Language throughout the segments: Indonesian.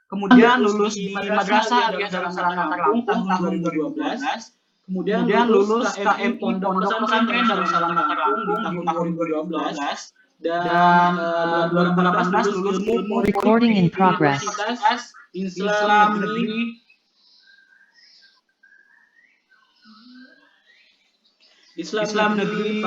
kemudian lulus di Madrasah Aliyah Darul Salam Lampung tahun 2012, kemudian lulus KMI Pondok Pesantren Darul Salam Lampung di tahun 2012, dan 2018 lulus ilmu Recording in politik di progress. Universitas Islam Negeri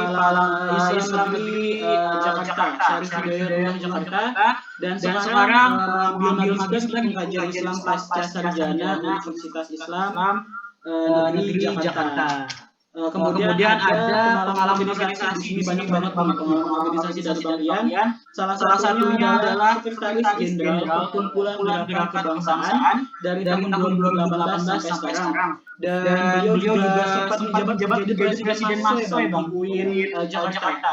Jakarta, Syarif Hidayatullah Jakarta, dan sekarang mengambil magister di pengkajian Islam pasca sarjana Universitas Islam Negeri Jakarta. Kemudian ada pengalaman organisasi di sini banyak banget pengalaman organisasi dari Bang Rian. Salah satunya adalah Sekretaris Jenderal Perkumpulan Gerakan Kebangsaan dari tahun 2018 sampai sekarang. Dan beliau juga sempat menjabat menjadi presiden mahasiswa Bang di UIN Jakarta.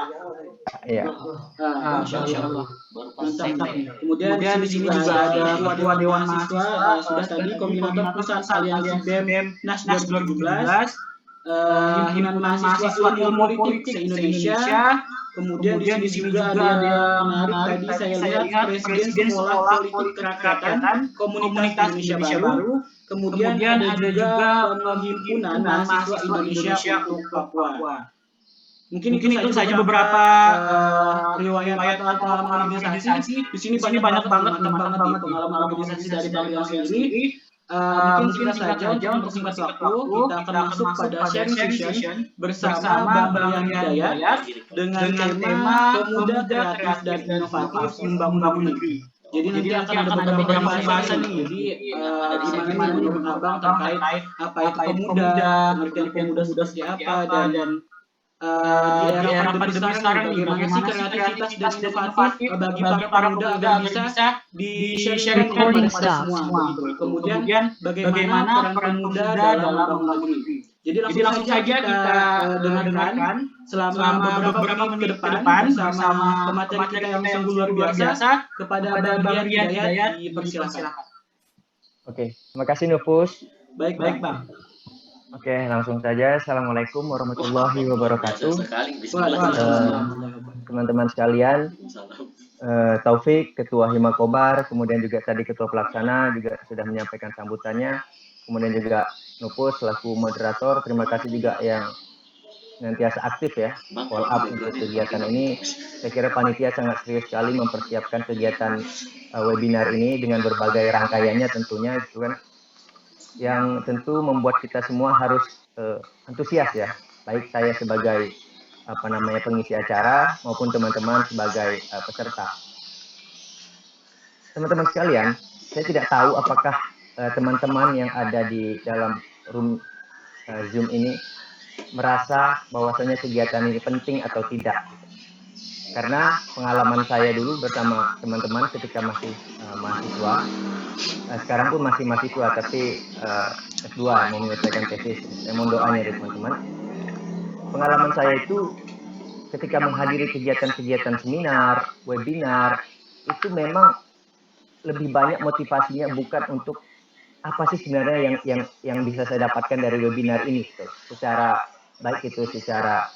Iya. Masya Allah. Mantap. Kemudian di sini juga ada Ketua Dewan Mahasiswa, sudah tadi Koordinator Pusat Aliansi BEM Nas 2017, Himpunan Mahasiswa Ilmu Politik se-Indonesia. Kemudian di sini juga ada yang menarik, tadi saya lihat Presiden Sekolah Politik Kerakyatan Komunitas Indonesia Baru. Kemudian ada juga Himpunan Mahasiswa Indonesia untuk Papua. Mungkin itu saja beberapa riwayat atau pengalaman organisasi. Di sini banyak banget pengalaman organisasi dari Bang Rian sendiri. Mungkin singkat saja untuk singkat waktu, kita akan masuk pada sharing session bersama Bang Rian Hidayat dengan tema Pemuda Kreatif dan Inovatif Membangun Negeri. Jadi nanti akan ada beberapa pembahasan nih. Jadi gimana menurut Abang terkait apa itu pemuda, pengertian pemuda seperti apa, dan di era pandemi sekarang nih, bagaimana sih kreativitas dan inovatif bagi para pemuda agar bisa di-sharingkan kepada semua. Kemudian bagaimana peran pemuda dalam membangun negeri. Jadi langsung saja kita dengarkan selama beberapa menit ke depan bersama pemateri kita yang sungguh luar biasa kepada Bang Rian Hidayat, dipersilakan. Oke, terima kasih Nufus. Baik Bang. Oke, langsung saja. Assalamualaikum warahmatullahi wabarakatuh. Teman-teman sekalian, Taufik, Ketua Himakobar, kemudian juga tadi Ketua Pelaksana juga sudah menyampaikan sambutannya. Kemudian juga Nupus selaku moderator, terima kasih juga yang senantiasa aktif ya, follow up untuk kegiatan ini. Saya kira panitia sangat serius sekali mempersiapkan kegiatan webinar ini dengan berbagai rangkaiannya tentunya, gitu kan. Yang tentu membuat kita semua harus antusias ya, baik saya sebagai pengisi acara maupun teman-teman sebagai peserta. Teman-teman sekalian, saya tidak tahu apakah teman-teman yang ada di dalam room Zoom ini merasa bahwasanya kegiatan ini penting atau tidak. Karena pengalaman saya dulu bersama teman-teman ketika masih mahasiswa, sekarang pun masih mahasiswa tapi S2 mau menyelesaikan tesis. Saya mohon doanya dari teman-teman. Pengalaman saya itu ketika menghadiri kegiatan-kegiatan seminar, webinar, itu memang lebih banyak motivasinya bukan untuk apa sih sebenarnya yang bisa saya dapatkan dari webinar ini, gitu. Secara baik itu secara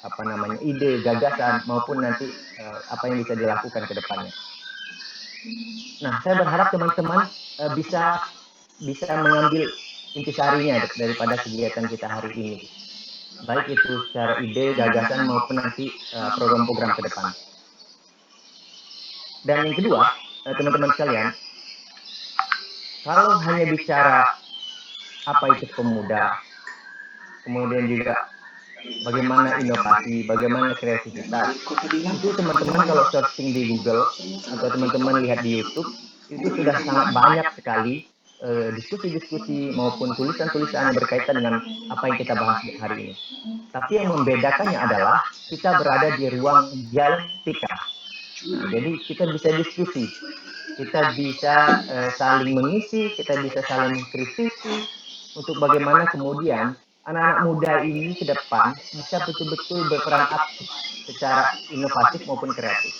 ide, gagasan maupun nanti apa yang bisa dilakukan ke depannya. Nah, saya berharap teman-teman bisa mengambil intisarinya daripada kegiatan kita hari ini, baik itu secara ide, gagasan maupun nanti program-program ke depan. Dan yang kedua, teman-teman sekalian, kalau hanya bicara apa itu pemuda, kemudian juga bagaimana inovasi, bagaimana kreativitas, itu teman-teman kalau searching di Google atau teman-teman lihat di YouTube, itu sudah sangat banyak sekali diskusi-diskusi maupun tulisan-tulisan yang berkaitan dengan apa yang kita bahas hari ini. Tapi yang membedakannya adalah kita berada di ruang dialektika. Nah, jadi kita bisa diskusi, kita bisa saling mengisi, kita bisa saling mengkritisi untuk bagaimana kemudian anak-anak muda ini ke depan bisa betul-betul berperan aktif secara inovatif maupun kreatif.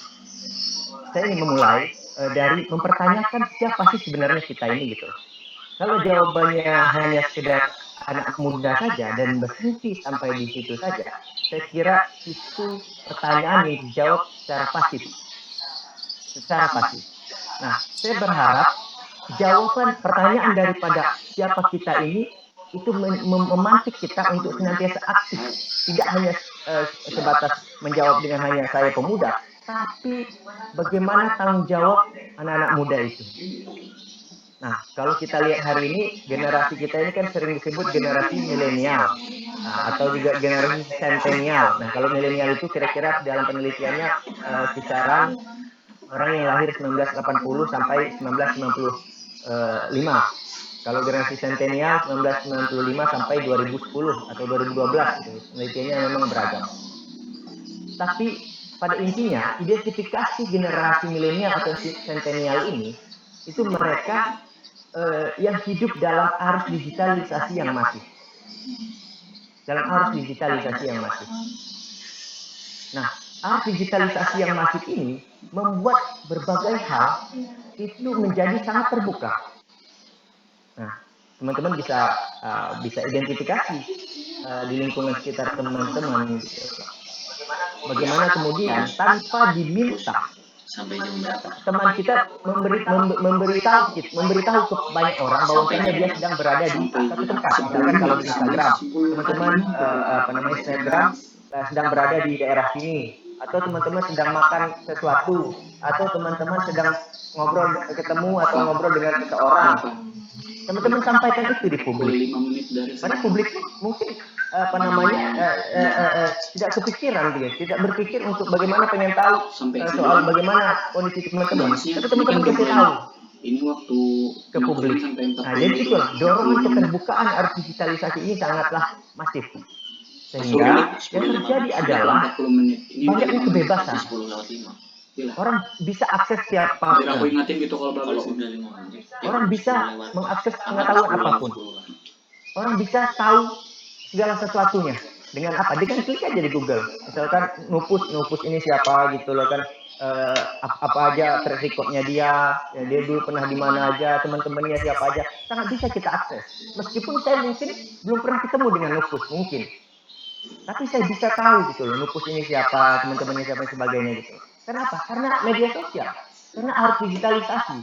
Saya ingin memulai dari mempertanyakan siapa sih sebenarnya kita ini, gitu. Kalau jawabannya hanya sekedar anak muda saja dan berhenti sampai di situ saja, saya kira itu pertanyaan yang dijawab secara pasif. Nah, saya berharap jawaban pertanyaan daripada siapa kita ini itu memantik kita untuk senantiasa aktif, tidak hanya sebatas menjawab dengan hanya saya pemuda, tapi bagaimana tanggung jawab anak-anak muda itu. Nah, kalau kita lihat hari ini, generasi kita ini kan sering disebut generasi milenial, atau juga generasi sentenial. Nah, kalau milenial itu kira-kira dalam penelitiannya kisaran orang yang lahir 1980 sampai 1995. Kalau generasi sentenial 1995 sampai 2010 atau 2012 gitu. Penelitiannya memang beragam. Tapi pada intinya identifikasi generasi milenial atau sentenial ini itu mereka yang hidup dalam arus digitalisasi yang masif. Dalam arus digitalisasi yang masif. Nah, arus digitalisasi yang masif ini membuat berbagai hal itu menjadi sangat terbuka. Nah, teman-teman bisa identifikasi di lingkungan sekitar teman-teman. Bagaimana kemudian tanpa diminta teman kita memberitahu ke banyak orang bahwasanya dia sedang berada di satu tempat. Misalkan kalau di Instagram, teman-teman Instagram sedang berada di daerah sini, atau teman-teman sedang makan sesuatu, atau teman-teman sedang ketemu atau ngobrol dengan seseorang. Teman-teman sampaikan itu di publik. Karena publik mungkin tidak kepikiran dia, tidak berpikir untuk bagaimana pengen tahu soal bagaimana kondisi teman-teman. Tapi teman-teman kasih tahu ini waktu ke publik. Nah, jadi itulah dorongan keterbukaan arus digitalisasi ini sangatlah masif. Sehingga yang terjadi adalah banyaknya kebebasan. Orang bisa akses siapa. Orang bisa mengakses pengetahuan apapun. Orang bisa tahu segala sesuatunya dengan apa? Dengan klik aja di Google. Misalkan Nupus ini siapa gitu loh kan, apa aja track recordnya dia dulu pernah di mana aja, teman-temannya siapa aja, sangat bisa kita akses. Meskipun saya mungkin belum pernah ketemu dengan Nupus mungkin, tapi saya bisa tahu gitu loh Nupus ini siapa, teman-temannya siapa dan sebagainya gitu. Kenapa? Karena media sosial, karena arus digitalisasi,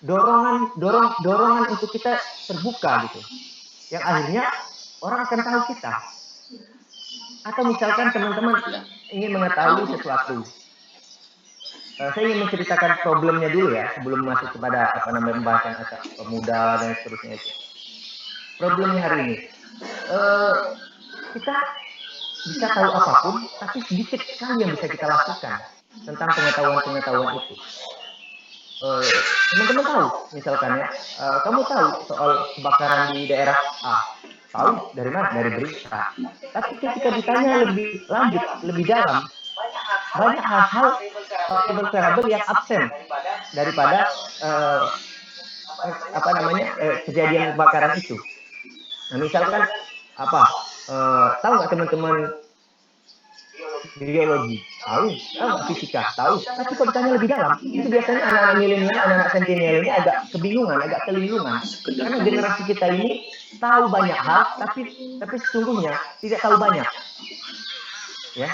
dorongan untuk kita terbuka gitu, yang akhirnya orang akan tahu kita. Atau misalkan teman-teman ingin mengetahui sesuatu, saya ingin menceritakan problemnya dulu ya sebelum masuk kepada pembahasan asas pemuda dan seterusnya itu. Problemnya hari ini, kita bisa tahu apapun, tapi sedikit sekali yang bisa kita lakukan tentang pengetahuan itu. Teman-teman tahu, misalkan ya, kamu tahu soal kebakaran di daerah A, tahu dari mana? Dari berita. Tapi ketika ditanya lebih lanjut, lebih dalam, banyak hal-hal variabel yang absen daripada kejadian kebakaran itu. Nah, misalkan tahu nggak teman-teman biologi? Tahu nggak fisika? Tahu. Tapi kalau ditanya lebih dalam, itu biasanya anak-anak milenial, anak-anak sentenial ini agak kebingungan, agak kebingungan. Karena generasi kita ini tahu banyak hal, tapi sesungguhnya tidak tahu banyak. Ya,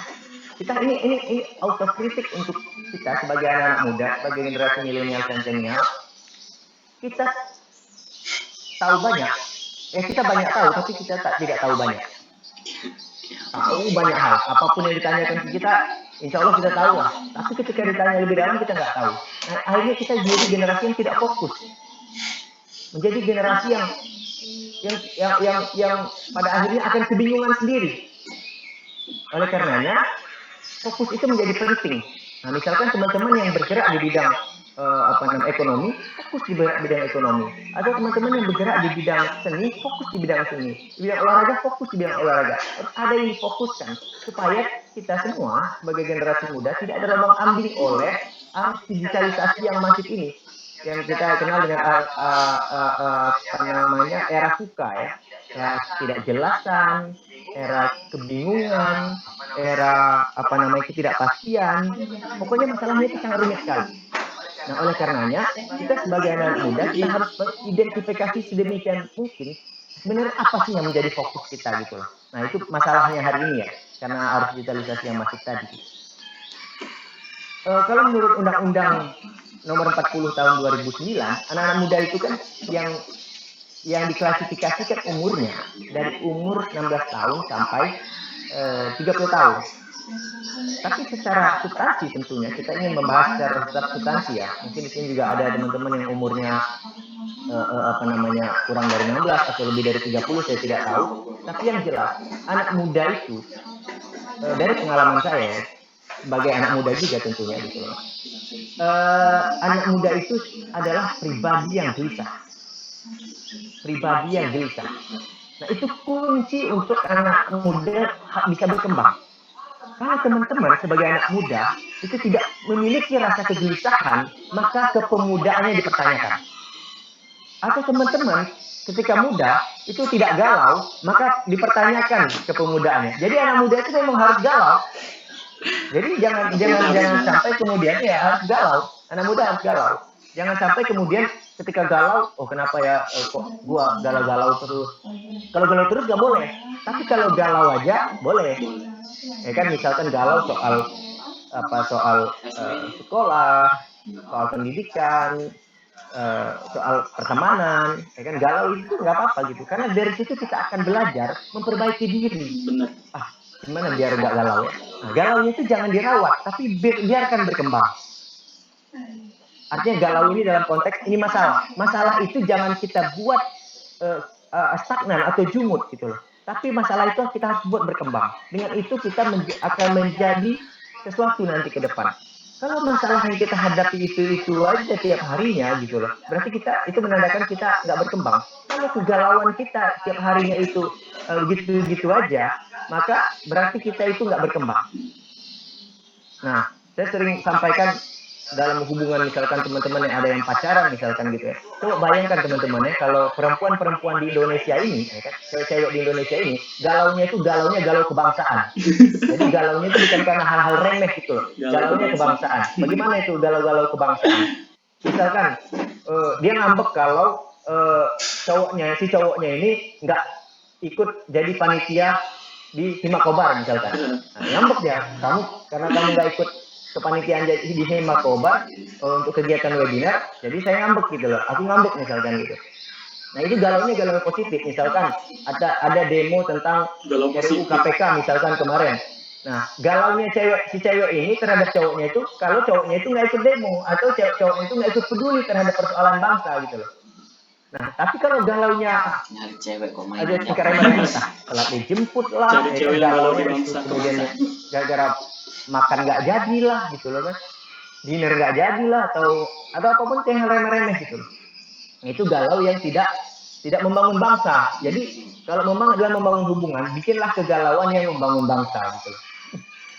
kita ini autokritik untuk kita sebagai anak-anak muda, sebagai generasi milenial sentenial. Kita tahu banyak, kita banyak tahu, tapi kita tidak tahu banyak. Tahu banyak hal, apapun yang ditanyakan ke kita, insya Allah kita tahu lah. Tapi ketika ditanya lebih dalam kita nggak tahu. Nah, akhirnya kita jadi generasi yang tidak fokus, menjadi generasi yang pada akhirnya akan kebingungan sendiri. Oleh karenanya, fokus itu menjadi penting. Nah, misalkan teman-teman yang bergerak di bidang ekonomi, fokus di bidang ekonomi. Atau teman-teman yang bergerak di bidang seni, fokus di bidang seni. Di bidang olahraga, fokus di bidang olahraga. Harus ada yang difokuskan supaya kita semua sebagai generasi muda tidak terombang-ambing oleh arus digitalisasi yang masif ini, yang kita kenal dengan era VUCA ya. Ketidakjelasan, era kebingungan, era ketidakpastian. Pokoknya masalahnya itu sangat rumit sekali. Nah, oleh karenanya kita sebagai anak muda kita harus mengidentifikasi sedemikian mungkin sebenarnya apa sih yang menjadi fokus kita gitu loh. Nah, itu masalahnya hari ini ya, karena arus digitalisasi yang masif tadi. Kalau menurut undang-undang nomor 40 tahun 2009, anak-anak muda itu kan yang diklasifikasikan umurnya dari umur 16 tahun sampai 30 tahun. Tapi secara substansi tentunya kita ingin membahas secara substansi ya. Mungkin di sini juga ada teman-teman yang umurnya kurang dari 16 atau lebih dari 30, saya tidak tahu. Tapi yang jelas anak muda itu dari pengalaman saya sebagai anak muda juga tentunya gitu loh. Anak muda itu adalah pribadi yang gelisah. Pribadi yang gelisah. Nah, itu kunci untuk anak muda bisa berkembang. Kalau teman-teman sebagai anak muda itu tidak memiliki rasa kegelisahan, maka kepemudaannya dipertanyakan. Atau teman-teman ketika muda itu tidak galau, maka dipertanyakan kepemudaannya. Jadi anak muda itu memang harus galau. Jadi jangan sampai kemudian ya harus galau. Anak muda harus galau. Jangan sampai kemudian ketika galau, oh kenapa ya kok gua galau-galau terus. Kalau galau terus nggak boleh. Tapi kalau galau aja boleh. Ya kan misalkan galau soal sekolah, soal pendidikan, soal pertemanan, ya kan galau itu nggak apa-apa gitu. Karena dari situ kita akan belajar memperbaiki diri. Gimana biar nggak galau ya? Nah, galaunya itu jangan dirawat, tapi biarkan berkembang. Artinya galau ini dalam konteks ini masalah. Masalah itu jangan kita buat stagnan atau jumut gitu loh. Tapi masalah itu kita harus buat berkembang. Dengan itu kita akan menjadi sesuatu nanti ke depan. Kalau masalah yang kita hadapi itu aja tiap harinya gitu loh. Berarti itu menandakan kita nggak berkembang. Kalau kegalauan kita tiap harinya itu gitu-gitu aja, maka berarti kita itu nggak berkembang. Nah, saya sering sampaikan dalam hubungan misalkan teman-teman yang ada yang pacaran misalkan gitu ya. Coba bayangkan teman-teman ya, kalau perempuan-perempuan di Indonesia ini, ya kan, cewek-cewek di Indonesia ini, galaunya galau kebangsaan. Jadi galaunya itu bukan karena hal-hal remeh gitu loh. Galaunya kebangsaan. Bagaimana itu galau-galau kebangsaan? Misalkan dia ngambek kalau si cowoknya ini nggak ikut jadi panitia di Himakobar misalkan. Nah, ngambek dia, karena kamu nggak ikut kepanitiaan di Himakobar untuk kegiatan webinar, jadi saya ngambek gitu loh. Aku ngambek misalkan gitu. Nah itu galaunya galau positif. Misalkan ada demo tentang RUU KPK misalkan kemarin. Nah galaunya si cewek ini terhadap cowoknya itu, kalau cowoknya itu nggak ikut demo atau cowoknya itu nggak ikut peduli terhadap persoalan bangsa gitu loh. Nah tapi kalau galaunya ada sekarang telat dijemput lah, galaunya itu kemudian gara-gara makan nggak jadi lah gitu loh kan, dinner nggak jadi lah atau apapun yang remeh-remeh gitu loh. Itu galau yang tidak membangun bangsa. Jadi kalau memang adalah membangun hubungan, bikinlah kegalauan yang membangun bangsa gitu loh.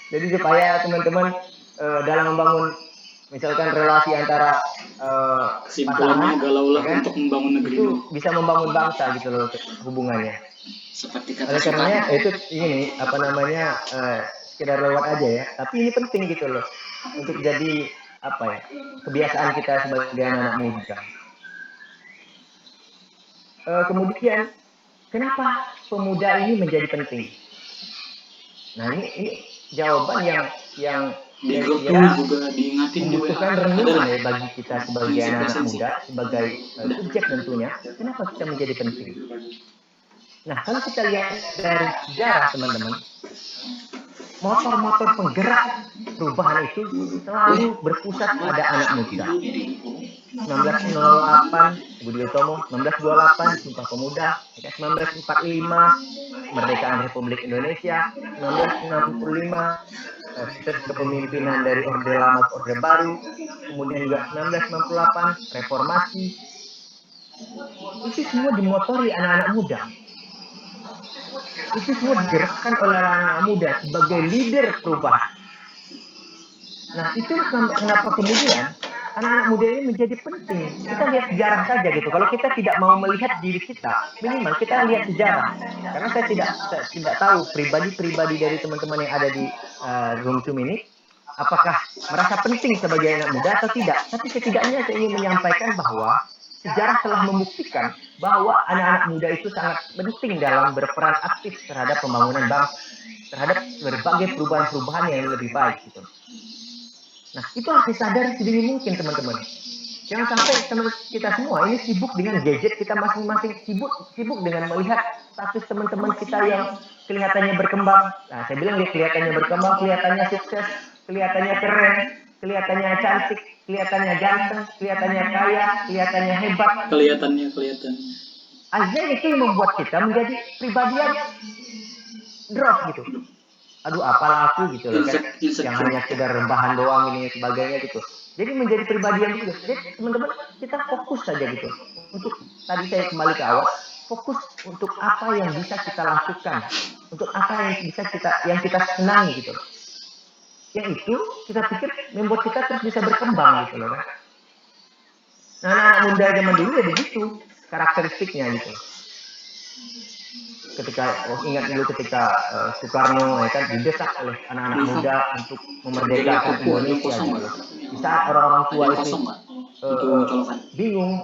Jadi supaya teman-teman dalam membangun misalkan relasi antara pasangan galau kan, untuk membangun negeri itu bisa membangun bangsa gitu loh hubungannya. Oleh karenanya itu ini sekedar lewat aja ya, tapi ini penting gitu loh untuk jadi kebiasaan kita sebagai anak muda. Kemudian kenapa pemuda ini menjadi penting? Nah ini jawaban yang membutuhkan renungan ya bagi kita sebagai anak muda, sebagai subjek tentunya. Kenapa kita menjadi penting? Nah kalau kita lihat dari sejarah teman-teman, motor-motor penggerak perubahan itu selalu berpusat pada anak muda. 1908 Budi Utomo, 1928 Sumpah Pemuda, 1945 Kemerdekaan Republik Indonesia, 1965 kepemimpinan dari Orde Lama ke Orde Baru, kemudian juga 1998 Reformasi. Itu semua dimotori anak-anak muda. Itu semua digerakkan oleh anak-anak muda sebagai leader perubahan. Nah itu kenapa kemudian anak-anak muda ini menjadi penting. Kita lihat sejarah saja gitu. Kalau kita tidak mau melihat diri kita, minimal kita lihat sejarah. Karena saya tidak tahu pribadi dari teman-teman yang ada di room Zoom ini, apakah merasa penting sebagai anak muda atau tidak. Tapi setidaknya saya ingin menyampaikan bahwa sejarah telah membuktikan bahwa anak-anak muda itu sangat penting dalam berperan aktif terhadap pembangunan bangsa, terhadap berbagai perubahan-perubahan yang lebih baik gitu. Nah, itu harus disadari sedini mungkin teman-teman. Jangan sampai teman kita semua ini sibuk dengan gadget kita masing-masing, sibuk dengan melihat status teman-teman kita yang kelihatannya berkembang. Nah, saya bilang dia kelihatannya berkembang, kelihatannya sukses, kelihatannya keren, kelihatannya cantik, kelihatannya ganteng, kelihatannya kaya, kelihatannya hebat. Kelihatan. Akhirnya itu yang membuat kita menjadi pribadi yang drop gitu. Aduh, apalah aku gitu loh kan, yang hanya sekedar rebahan doang ini sebagainya gitu. Jadi menjadi pribadi yang gitu. Jadi teman-teman, kita fokus saja gitu. Untuk tadi saya kembali ke awal, fokus untuk apa yang bisa kita lakukan, untuk apa yang kita senangi gitu loh. Yang itu kita pikir membuat kita terus bisa berkembang gitu loh kan. Nah, anak muda zaman dulu ya begitu karakteristiknya gitu. Ingat dulu ketika Soekarno ya kan didesak oleh anak-anak muda untuk memerdekakan Indonesia gitu. Di saat orang-orang tua itu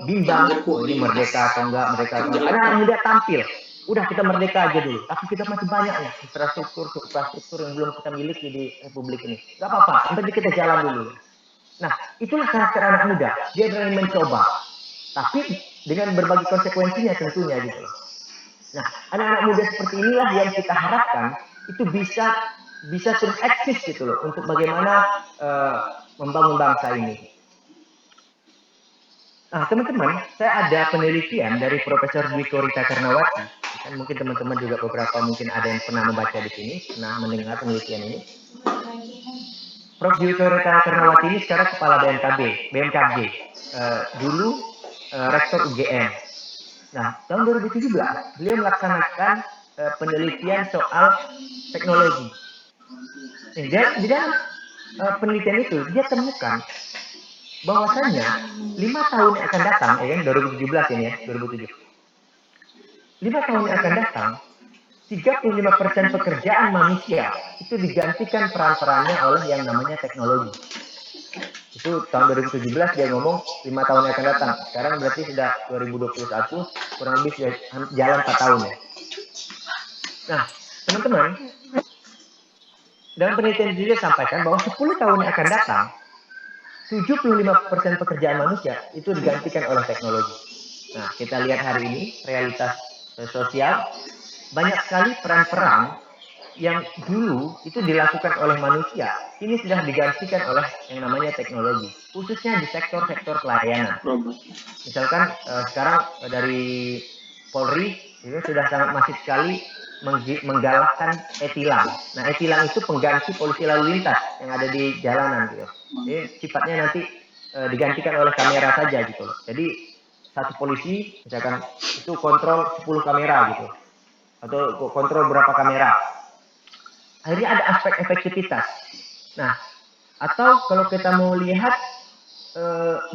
bimbang, ini merdeka atau enggak, anak-anak muda tampil. Udah kita merdeka aja dulu, tapi kita masih banyak nih infrastruktur yang belum kita miliki di Republik ini. Gak apa-apa, yang penting kita jalan dulu. Nah, itulah karakter anak muda. Dia berani mencoba, tapi dengan berbagai konsekuensinya tentunya gitu loh. Nah, anak-anak muda seperti inilah yang kita harapkan itu bisa terus eksis gitu loh untuk bagaimana membangun bangsa ini. Nah, teman-teman, saya ada penelitian dari Profesor Dwi Korita Karnawati. Kan mungkin teman-teman juga beberapa mungkin ada yang pernah membaca di sini, pernah mendengar penelitian ini. Prof. Dwi Korita Karnawati ini sekarang kepala BMKG. Dulu rektor UGM. Nah, tahun 2017 beliau melaksanakan penelitian soal teknologi. Di dalam penelitian itu dia temukan bahwasannya 5 tahun yang akan datang, ya kan 2017 ini ya, 2007. 5 tahun yang akan datang, 35% pekerjaan manusia itu digantikan peran-perannya oleh yang namanya teknologi. Itu tahun 2017 dia ngomong 5 tahun yang akan datang. Sekarang berarti sudah 2021, kurang lebih sudah jalan 4 tahun ya. Nah, teman-teman, dalam penelitian dia sampaikan bahwa 10 tahun yang akan datang, 75% pekerjaan manusia itu digantikan oleh teknologi. Nah, kita lihat hari ini realitas sosial, banyak sekali peran-peran yang dulu itu dilakukan oleh manusia, ini sudah digantikan oleh yang namanya teknologi, khususnya di sektor-sektor pelayanan. Misalkan sekarang dari Polri itu sudah sangat masif sekali menggalakkan e-tilang. Nah, e-tilang itu pengganti polisi lalu lintas yang ada di jalanan gitu. Jadi sifatnya nanti digantikan oleh kamera saja gitu loh. Jadi satu polisi misalkan itu kontrol 10 kamera gitu. Atau kontrol berapa kamera. Akhirnya ada aspek efektivitas. Nah, atau kalau kita mau lihat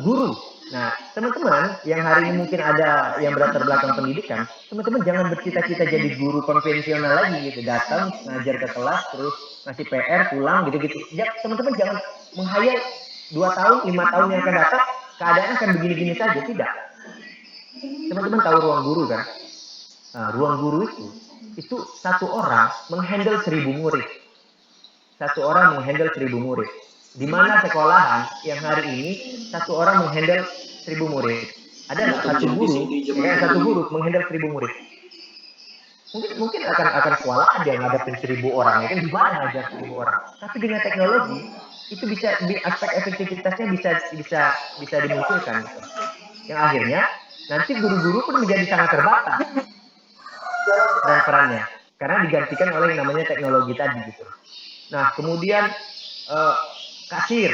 guru. Nah, teman-teman yang hari ini mungkin ada yang berlatar belakang pendidikan, teman-teman jangan bercita-cita jadi guru konvensional lagi gitu, datang ngajar ke kelas terus ngasih PR pulang gitu-gitu. Ya, teman-teman jangan menghayal 2 tahun, 5 tahun yang akan datang keadaan akan begini-gini saja, tidak. Teman-teman tahu ruang guru kan? Nah, ruang guru itu satu orang menghandle 1000 murid. Satu orang menghandle 1000 murid. Di mana sekolahan yang hari ini satu orang menghandle 1000 murid. Ada nggak satu guru menghandle 1000 murid? Mungkin akan kewalahan dia ngadepin 1000 orang, ya kan gimana ngajar 1000 orang. Tapi dengan teknologi itu bisa aspek efektivitasnya bisa dimunculkan gitu. Yang akhirnya nanti guru-guru pun menjadi sangat terbatas dan perannya karena digantikan oleh yang namanya teknologi tadi gitu. Nah, kemudian kasir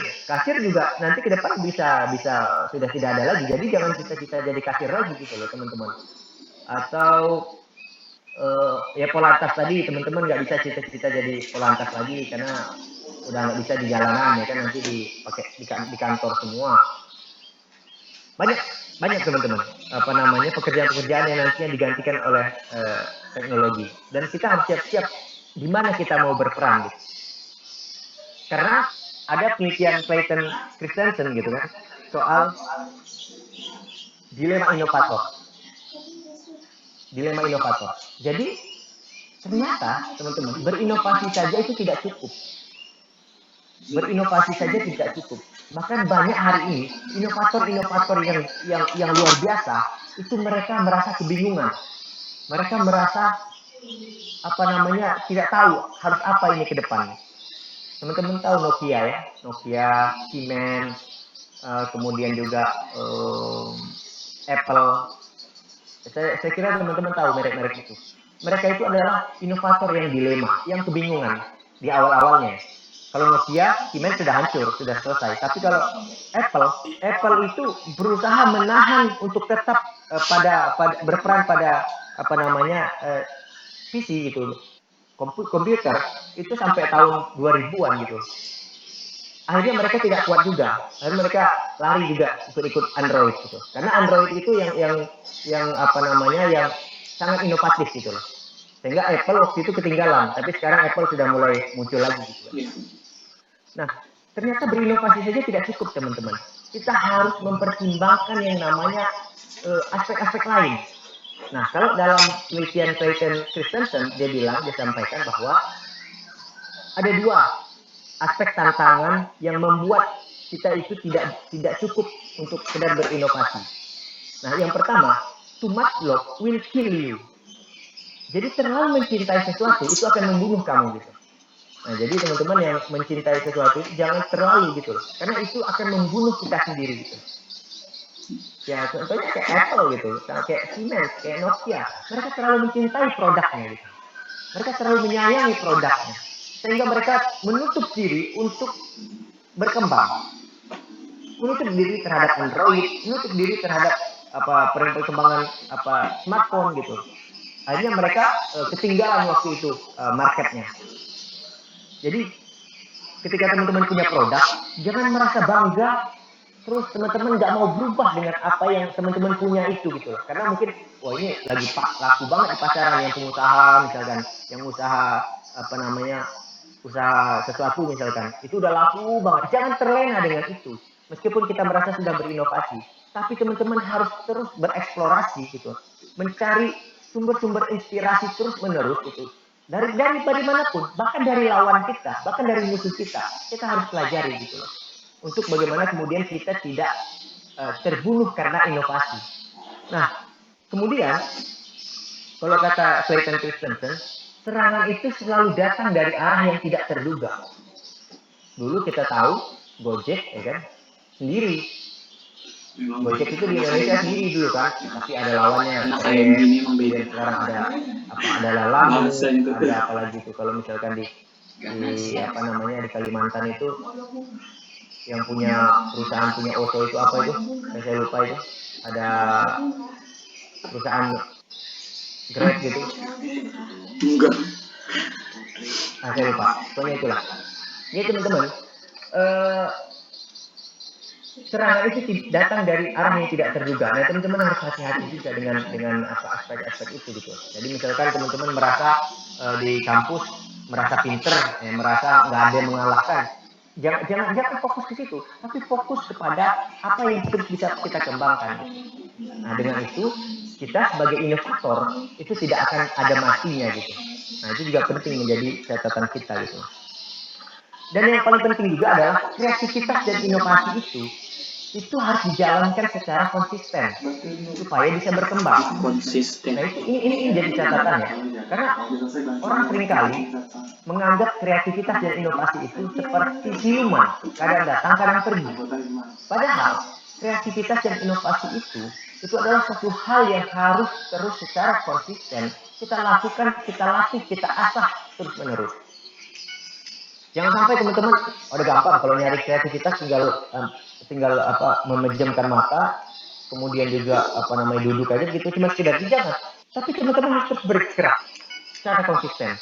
juga nanti ke depan bisa sudah tidak ada lagi. Jadi jangan kita jadi kasir lagi gitu loh teman-teman. Atau ya polantas tadi teman-teman nggak bisa cita-cita jadi polantas lagi karena udah nggak bisa di jalanan ya kan, nanti dipakai di kantor semua. Banyak teman-teman pekerjaan-pekerjaan yang nantinya digantikan oleh teknologi, dan kita harus siap-siap di mana kita mau berperan gitu. Karena ada penelitian Clayton Christensen gitu kan soal dilema inovator. Jadi ternyata teman-teman berinovasi saja itu tidak cukup. berinovasi saja tidak cukup. Bahkan banyak hari ini inovator-inovator yang luar biasa itu mereka merasa kebingungan. Mereka merasa tidak tahu harus apa ini ke depan. Teman-teman tahu Nokia ya, Nokia, Siemens, kemudian juga Apple. Saya kira teman-teman tahu merek-merek itu. Mereka itu adalah inovator yang dilema, yang kebingungan di awal-awalnya. Kalau Nokia, Siemens sudah hancur, sudah selesai. Tapi kalau Apple itu berusaha menahan untuk tetap berperan pada PC gitu, komputer itu sampai tahun 2000-an gitu. Akhirnya mereka tidak kuat juga. Akhirnya mereka lari juga ikut Android gitu. Karena Android itu yang sangat inovatif gitu loh. Sehingga Apple waktu itu ketinggalan, tapi sekarang Apple sudah mulai muncul lagi gitu. Nah, ternyata berinovasi saja tidak cukup, teman-teman. Kita harus mempertimbangkan yang namanya aspek-aspek lain. Nah, kalau dalam penelitian Clayton Christensen, dia sampaikan bahwa ada dua aspek tantangan yang membuat kita itu tidak cukup untuk sekedar berinovasi. Nah, yang pertama, too much love will kill you. Jadi terlalu mencintai sesuatu itu akan membunuh kamu gitu. Nah, jadi teman-teman yang mencintai sesuatu jangan terlalu gitu, karena itu akan membunuh kita sendiri gitu. Ya, contohnya kayak Apple gitu, kayak Siemens, kayak Nokia, mereka terlalu mencintai produknya gitu. Mereka terlalu menyayangi produknya, sehingga mereka menutup diri untuk berkembang, menutup diri terhadap Android, menutup diri terhadap perkembangan smartphone gitu. Akhirnya mereka ketinggalan waktu itu marketnya. Jadi ketika teman-teman punya produk, jangan merasa bangga terus teman-teman nggak mau berubah dengan apa yang teman-teman punya itu gitu loh. Karena mungkin wah ini lagi laku banget di pasaran, yang pengusaha misalkan, yang usaha usaha sesuatu misalkan, itu udah laku banget. Jangan terlena dengan itu. Meskipun kita merasa sudah berinovasi, tapi teman-teman harus terus bereksplorasi gitu, mencari sumber-sumber inspirasi terus menerus gitu. Dari manapun, bahkan dari lawan kita, bahkan dari musuh kita harus pelajari gitu loh. Untuk bagaimana kemudian kita tidak terbunuh karena inovasi. Nah, kemudian kalau kata Clayton Christensen, serangan itu selalu datang dari arah yang tidak terduga. Dulu kita tahu Gojek, ya kan, sendiri. Gojek itu di Indonesia sendiri dulu kan, tapi ada lawannya. Kemudian sekarang ada Lalang, ada apa lagi itu. Kalau misalkan di Kalimantan itu yang punya perusahaan punya Oto itu apa itu? Saya lupa itu. Ada perusahaan Grab gitu. Enggak. Saya lupa. Pokoknya itulah. Ini teman-teman, serangan itu datang dari arah yang tidak terduga. Nah, teman-teman harus hati-hati juga dengan aspek-aspek itu gitu. Jadi misalkan teman-teman merasa di kampus merasa pinter, merasa nggak ada yang mengalahkan. Jangan fokus ke situ, tapi fokus kepada apa yang terus bisa kita kembangkan. Nah, dengan itu kita sebagai inovator itu tidak akan ada matinya gitu. Nah, itu juga penting menjadi catatan kita gitu. Dan yang paling penting juga adalah kreativitas dan inovasi itu harus dijalankan secara konsisten supaya bisa berkembang. Konsisten. Nah, ini jadi catatan ya. Karena orang seringkali menganggap kreativitas dan inovasi itu seperti siluman, kadang datang, kadang pergi. Padahal kreativitas dan inovasi itu adalah suatu hal yang harus terus secara konsisten kita lakukan, kita latih, kita asah terus-menerus. Jangan sampai teman-teman, udah gampang kalau nyari kreativitas tinggal memejamkan mata, kemudian juga duduk aja gitu, cuma sekedar jangan. Tapi teman-teman harus terus bergerak secara konsisten.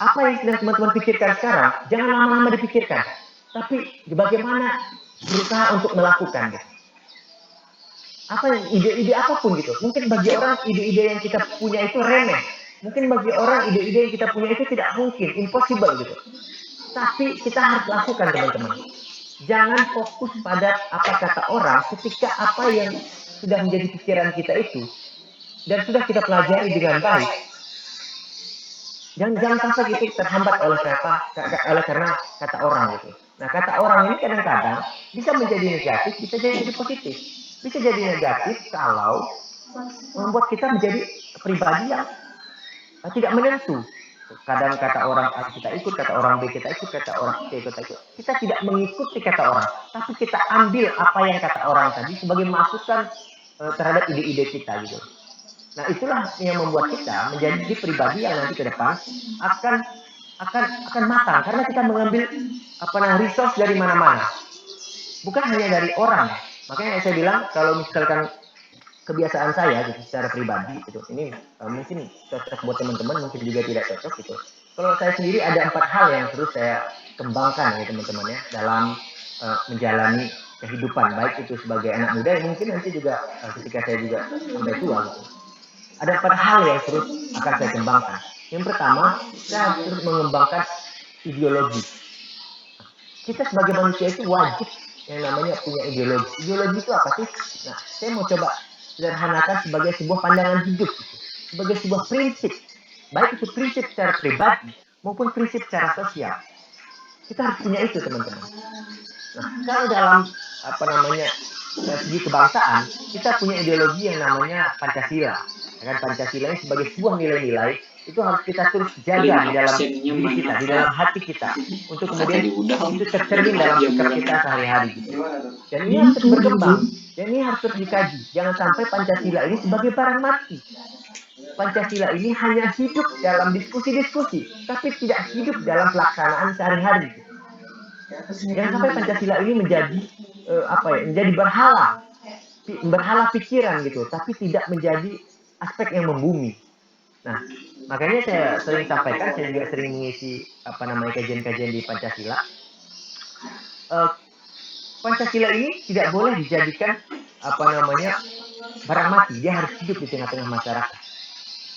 Apa yang sedang teman-teman pikirkan sekarang, jangan lama-lama dipikirkan, tapi bagaimana berusaha untuk melakukan gitu. Apa ide-ide apapun gitu. Mungkin bagi orang ide-ide yang kita punya itu remeh. Mungkin bagi orang ide-ide yang kita punya itu tidak mungkin, impossible gitu. Tapi kita harus lakukan, teman-teman. Jangan fokus pada apa kata orang ketika apa yang sudah menjadi pikiran kita itu dan sudah kita pelajari dengan baik, Jangan sampai gitu terhambat oleh karena kata orang gitu. Nah, kata orang ini kadang-kadang bisa menjadi negatif, bisa jadi positif. Bisa jadi negatif kalau membuat kita menjadi pribadi yang tidak menentu. Kadang kata orang A kita ikut, kata orang B kita ikut, kata orang C kita ikut. Kita tidak mengikuti kata orang, tapi kita ambil apa yang kata orang tadi sebagai masukan terhadap ide-ide kita gitu. Nah, itulah yang membuat kita menjadi pribadi yang nanti ke depan akan matang karena kita mengambil resource dari mana-mana. Bukan hanya dari orang. Makanya saya bilang kalau misalkan kebiasaan saya gitu secara pribadi gitu. Ini mungkin cocok buat teman-teman, mungkin juga tidak cocok gitu. Kalau saya sendiri ada 4 hal yang terus saya kembangkan ya teman-teman ya dalam menjalani kehidupan, baik itu sebagai anak muda, mungkin nanti juga ketika saya juga sampai tua gitu. Ada 4 hal yang terus akan saya kembangkan. Yang pertama, saya terus mengembangkan ideologi. Kita sebagai manusia itu wajib yang namanya punya ideologi. Ideologi itu apa sih? Nah, saya mau coba sederhanakan sebagai sebuah pandangan hidup, sebagai sebuah prinsip. Baik itu prinsip secara pribadi maupun prinsip secara sosial. Kita harus punya itu, teman-teman. Nah, kalau dalam segi kebangsaan, kita punya ideologi yang namanya Pancasila. Kan Pancasila ini sebagai sebuah nilai-nilai itu harus kita terus jaga di dalam diri kita, di dalam hati kita, untuk kemudian itu tercermin dalam sikap kita sehari-hari gitu. Dan ini harus terus berkembang, dan ini harus terus dikaji. Jangan sampai Pancasila ini sebagai barang mati. Pancasila ini hanya hidup dalam diskusi-diskusi, tapi tidak hidup dalam pelaksanaan sehari-hari. Jangan sampai Pancasila ini menjadi menjadi berhala pikiran gitu, tapi tidak menjadi aspek yang membumi. Nah, makanya saya sering sampaikan, saya juga sering mengisi kajian-kajian di Pancasila. Pancasila ini tidak boleh dijadikan barang mati, dia harus hidup di tengah-tengah masyarakat.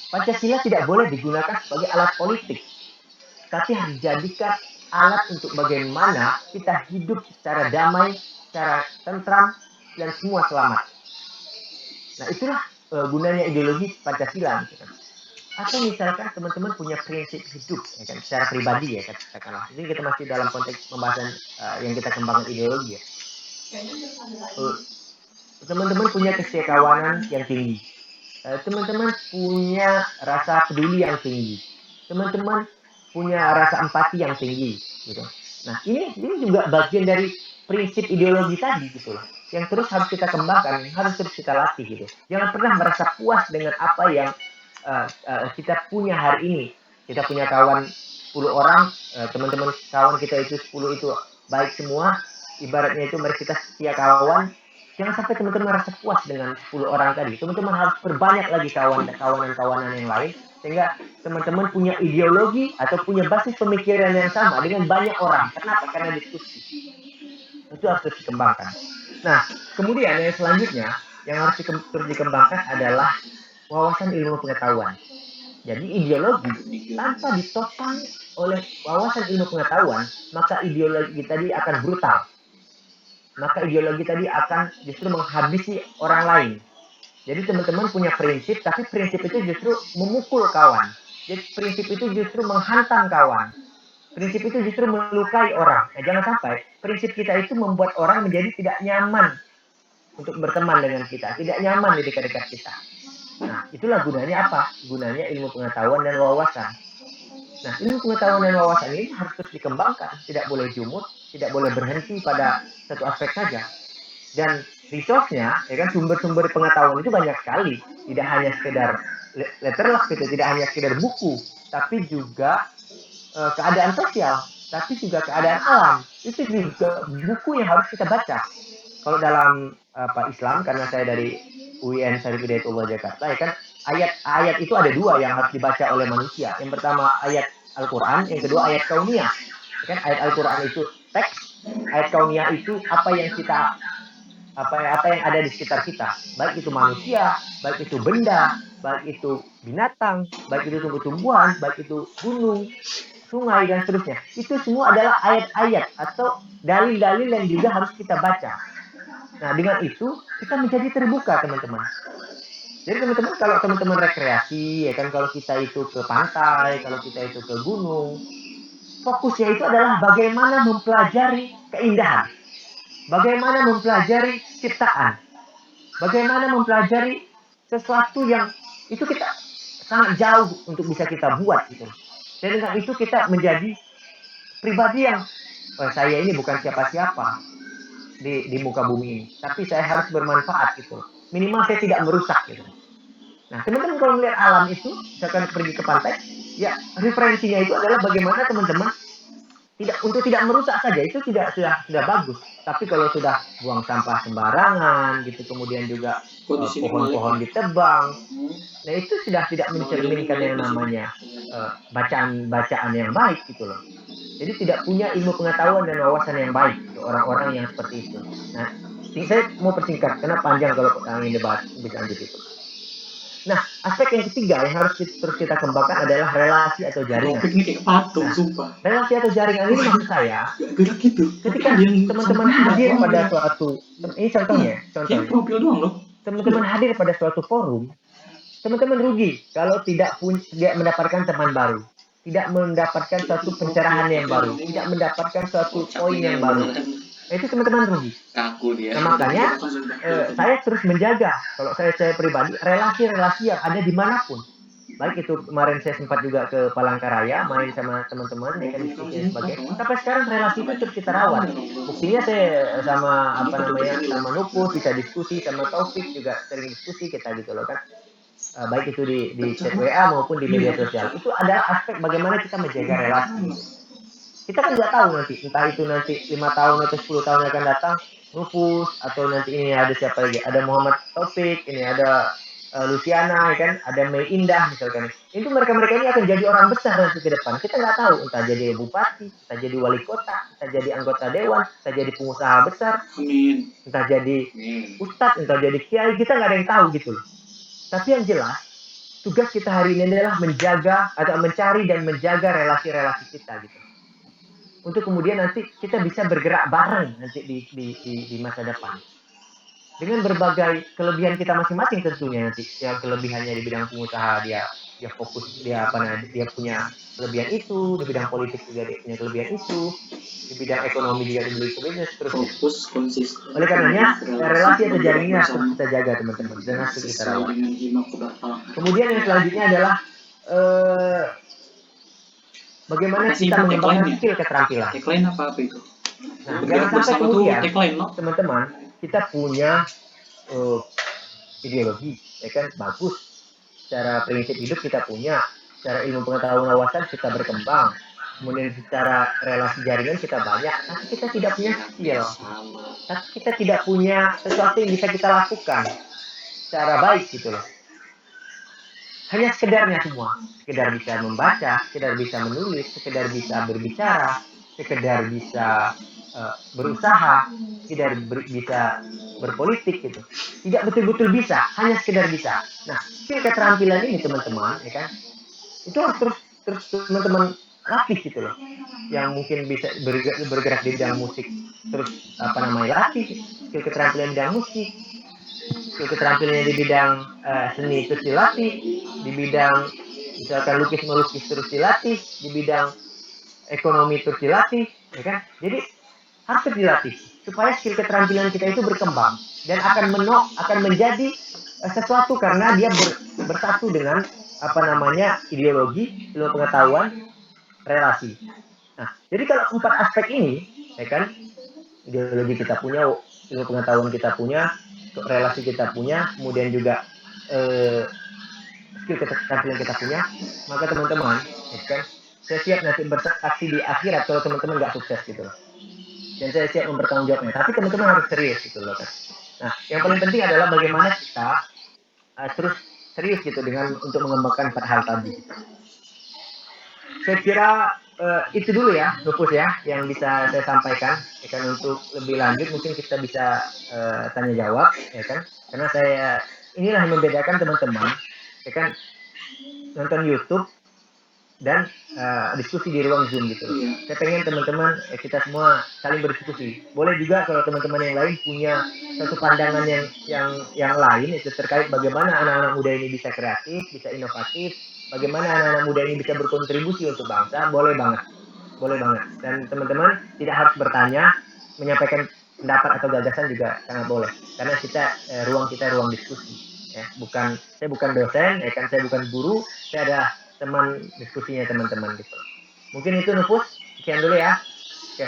Pancasila tidak boleh digunakan sebagai alat politik, tapi harus dijadikan alat untuk bagaimana kita hidup secara damai, secara tentram, dan semua selamat. Nah, itulah gunanya ideologi Pancasila. Gitu. Atau misalkan teman-teman punya prinsip hidup, ya kan, secara pribadi ya katakanlah. Ini kita masih dalam konteks pembahasan yang kita kembangkan ideologi ya. Teman-teman punya kesetiakawanan yang tinggi. Teman-teman punya rasa peduli yang tinggi. Teman-teman punya rasa empati yang tinggi gitu. Nah, ini juga bagian dari prinsip ideologi tadi gitu loh. Yang terus harus kita kembangkan, harus terus kita latih gitu. Jangan pernah merasa puas dengan apa yang kita punya hari ini. Kita punya kawan 10 orang, teman-teman kawan kita itu 10 itu baik semua, ibaratnya itu mari kita setia kawan. Jangan sampai teman-teman merasa puas dengan 10 orang tadi. Teman-teman harus perbanyak lagi kawanan-kawanan yang lain, sehingga teman-teman punya ideologi atau punya basis pemikiran yang sama dengan banyak orang. Kenapa? Karena diskusi. Itu harus terus dikembangkan. Nah, kemudian yang selanjutnya yang harus terus dikembangkan adalah wawasan ilmu pengetahuan. Jadi ideologi tanpa ditopang oleh wawasan ilmu pengetahuan, maka ideologi tadi akan brutal. Maka ideologi tadi akan justru menghabisi orang lain. Jadi teman-teman punya prinsip, tapi prinsip itu justru memukul kawan. Jadi prinsip itu justru menghantam kawan. Prinsip itu justru melukai orang. Nah, jangan sampai prinsip kita itu membuat orang menjadi tidak nyaman untuk berteman dengan kita, tidak nyaman di dekat-dekat kita. Nah, itulah gunanya apa? Gunanya ilmu pengetahuan dan wawasan. Nah, ilmu pengetahuan dan wawasan ini harus terus dikembangkan, tidak boleh jumut, tidak boleh berhenti pada satu aspek saja. Dan resource-nya, ya kan, sumber-sumber pengetahuan itu banyak sekali. Tidak hanya sekedar letterlock gitu, tidak hanya sekedar buku, tapi juga keadaan sosial, tapi juga keadaan alam. Itu juga buku yang harus kita baca. Kalau dalam Islam, karena saya dari UIN Syarif Hidayatullah Jakarta, ya kan, ayat itu ada 2 yang harus dibaca oleh manusia. Yang pertama ayat Al-Quran, yang kedua ayat kauniyah. Ya kan, ayat Al-Quran itu teks, ayat kauniyah itu apa yang ada di sekitar kita, baik itu manusia, baik itu benda, baik itu binatang, baik itu tumbuh-tumbuhan, baik itu gunung, sungai dan seterusnya. Itu semua adalah ayat-ayat atau dalil-dalil yang juga harus kita baca. Nah, dengan itu kita menjadi terbuka, teman-teman. Jadi teman-teman, kalau teman-teman rekreasi, ya kan, kalau kita itu ke pantai, kalau kita itu ke gunung, fokusnya itu adalah bagaimana mempelajari keindahan, bagaimana mempelajari ciptaan, bagaimana mempelajari sesuatu yang itu kita sangat jauh untuk bisa kita buat gitu. Dan dengan itu kita menjadi pribadi yang saya ini bukan siapa-siapa di muka bumi ini, tapi saya harus bermanfaat gitu. Minimal saya tidak merusak gitu. Nah, teman-teman kalau melihat alam itu, misalkan pergi ke pantai, ya referensinya itu adalah bagaimana teman-teman tidak merusak saja, itu sudah bagus. Tapi kalau sudah buang sampah sembarangan gitu, kemudian juga pohon-pohon ditebang, nah itu sudah tidak mencerminkan yang namanya bacaan yang baik gitu loh. Jadi tidak punya ilmu pengetahuan dan wawasan yang baik gitu, orang-orang yang seperti itu. Nah, saya mau persingkat karena panjang kalau ingin debat bisa lanjut itu. Nah, aspek yang ketiga yang harus terus kita kembangkan adalah relasi atau jaringan. Topik ini kayak patung, sumpah. Relasi atau jaringan ini maksud saya, gerak gitu. ketika teman-teman hadir pada suatu, ini contohnya, Kayak profil doang loh. teman-teman hadir pada suatu forum, teman-teman rugi kalau tidak mendapatkan teman baru, tidak mendapatkan suatu pencerahan yang baru, tidak mendapatkan suatu poin yang baru. Itu teman-teman rugi. Nah, makanya saya terus menjaga, kalau saya pribadi, relasi-relasi yang ada dimanapun. Baik itu kemarin saya sempat juga ke Palangkaraya, main sama teman-teman, ya kan, diskusi dan sebagainya. Sampai sekarang relasi itu terus kita rawat. Buktinya saya sama sama Nupus bisa diskusi, sama Taufik juga sering diskusi kita gitu loh kan. Baik itu di chat WA maupun di media sosial. Itu adalah aspek bagaimana kita menjaga relasi. Kita kan nggak tahu nanti, entah itu nanti 5 tahun atau 10 tahun yang akan datang, Nupus, atau nanti ini ada siapa lagi, ada Muhammad Taufik, ini ada Luciana, ya kan, ada Mei Indah misalkan. Itu mereka-mereka ini akan jadi orang besar nanti ke depan. Kita nggak tahu, entah jadi bupati, entah jadi wali kota, entah jadi anggota dewan, entah jadi pengusaha besar, entah jadi ustadz, entah jadi kiai, kita nggak ada yang tahu gitu loh. Tapi yang jelas, tugas kita hari ini adalah menjaga atau mencari dan menjaga relasi-relasi kita gitu. Untuk kemudian nanti kita bisa bergerak bareng nanti di masa depan. Dengan berbagai kelebihan kita masing-masing tentunya nanti. Yang kelebihannya di bidang pengusaha dia fokus, dia punya kelebihan itu, di bidang politik juga dia punya kelebihan itu, di bidang ekonomi juga dia punya terus. Fokus, konsisten. Oleh karenanya relasi atau jaringan harus kita jaga teman-teman dan harus kita rawat. Kemudian yang selanjutnya adalah bagaimana kita mengembangkan skill keterampilan. Tagline apa itu? Nah, jangan sampai kemudian teman-teman kita punya ideologi, ya kan, bagus. Secara prinsip hidup kita punya, secara ilmu pengetahuan wawasan kita berkembang, kemudian secara relasi jaringan kita banyak, tapi kita tidak punya skill, tapi kita tidak punya sesuatu yang bisa kita lakukan secara baik gitu loh. Hanya sekedarnya semua, sekedar bisa membaca, sekedar bisa menulis, sekedar bisa berbicara, sekedar bisa berusaha, sekedar bisa berpolitik gitu. Tidak betul-betul bisa, hanya sekedar bisa. Nah, skill keterampilan ini teman-teman, ya kan, itu harus terus teman-teman latih gitu loh. Yang mungkin bisa bergerak di bidang musik, terus latih skill keterampilan di bidang musik, skill keterampilannya di bidang seni terus dilatih, di bidang misalkan lukis-melukis terus dilatih, di bidang ekonomi terus dilatih, ya kan? Jadi harus dilatih supaya skill keterampilan kita itu berkembang dan akan menjadi sesuatu karena dia bersatu dengan ideologi, ilmu pengetahuan, relasi. Nah, jadi kalau 4 aspek ini, ya kan, ideologi kita punya, ilmu pengetahuan kita punya, relasi kita punya, kemudian juga skill keterampilan kita punya, maka teman-teman, ya kan, saya siap nanti bersaksi di akhirat kalau teman-teman nggak sukses gitu loh. Dan saya siap mempertanggungjawabnya. Tapi teman-teman harus serius gitu loh kan. Nah, yang paling penting adalah bagaimana kita terus serius gitu dengan untuk mengembangkan 4 hal tadi. Saya kira itu dulu ya, Nupus ya, yang bisa saya sampaikan. Ya kan, untuk lebih lanjut mungkin kita bisa tanya jawab, ya kan. Karena inilah yang membedakan teman-teman, ya kan, nonton YouTube dan diskusi di ruang Zoom gitu loh. Saya pengen teman-teman kita semua saling berdiskusi. Boleh juga kalau teman-teman yang lain punya satu pandangan yang lain itu terkait bagaimana anak-anak muda ini bisa kreatif, bisa inovatif, bagaimana anak-anak muda ini bisa berkontribusi untuk bangsa, boleh banget. Boleh banget. Dan teman-teman tidak harus bertanya, menyampaikan pendapat atau gagasan juga sangat boleh. Karena ruang kita ruang diskusi. Ya, saya bukan dosen, saya bukan guru, saya ada teman diskusinya teman-teman gitu. Mungkin itu Nufus, sekian dulu ya. Oke.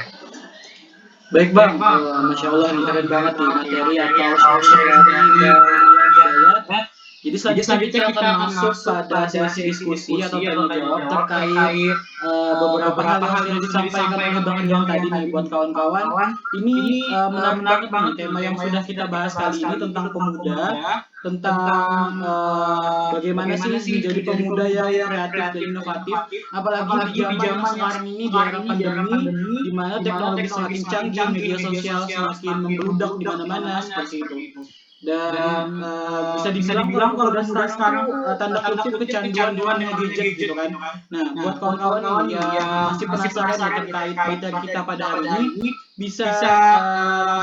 Baik Bang, Masya Allah nih keren banget nih materi atau sharing saya. Jadi selanjutnya kita akan masuk pada sesi diskusi atau tanya jawab terkait beberapa hal yang sudah disampaikan oleh Bang Rian tadi nih buat kawan-kawan. Ini menarik banget nih tema yang sudah kita bahas kali ini tentang pemuda, tentang bagaimana sih menjadi pemuda yang kreatif dan inovatif, apalagi di zaman sekarang ini di era pandemi, di mana teknologi semakin canggih, media sosial semakin membludak di mana-mana seperti itu. Dan bisa dibilang kalau pemuda sekarang tanda kutip kecanduan dengan gadget gitu kan. Nah, buat kawan-kawan yang masih penasaran ya terkait materi kita pada hari ini, bisa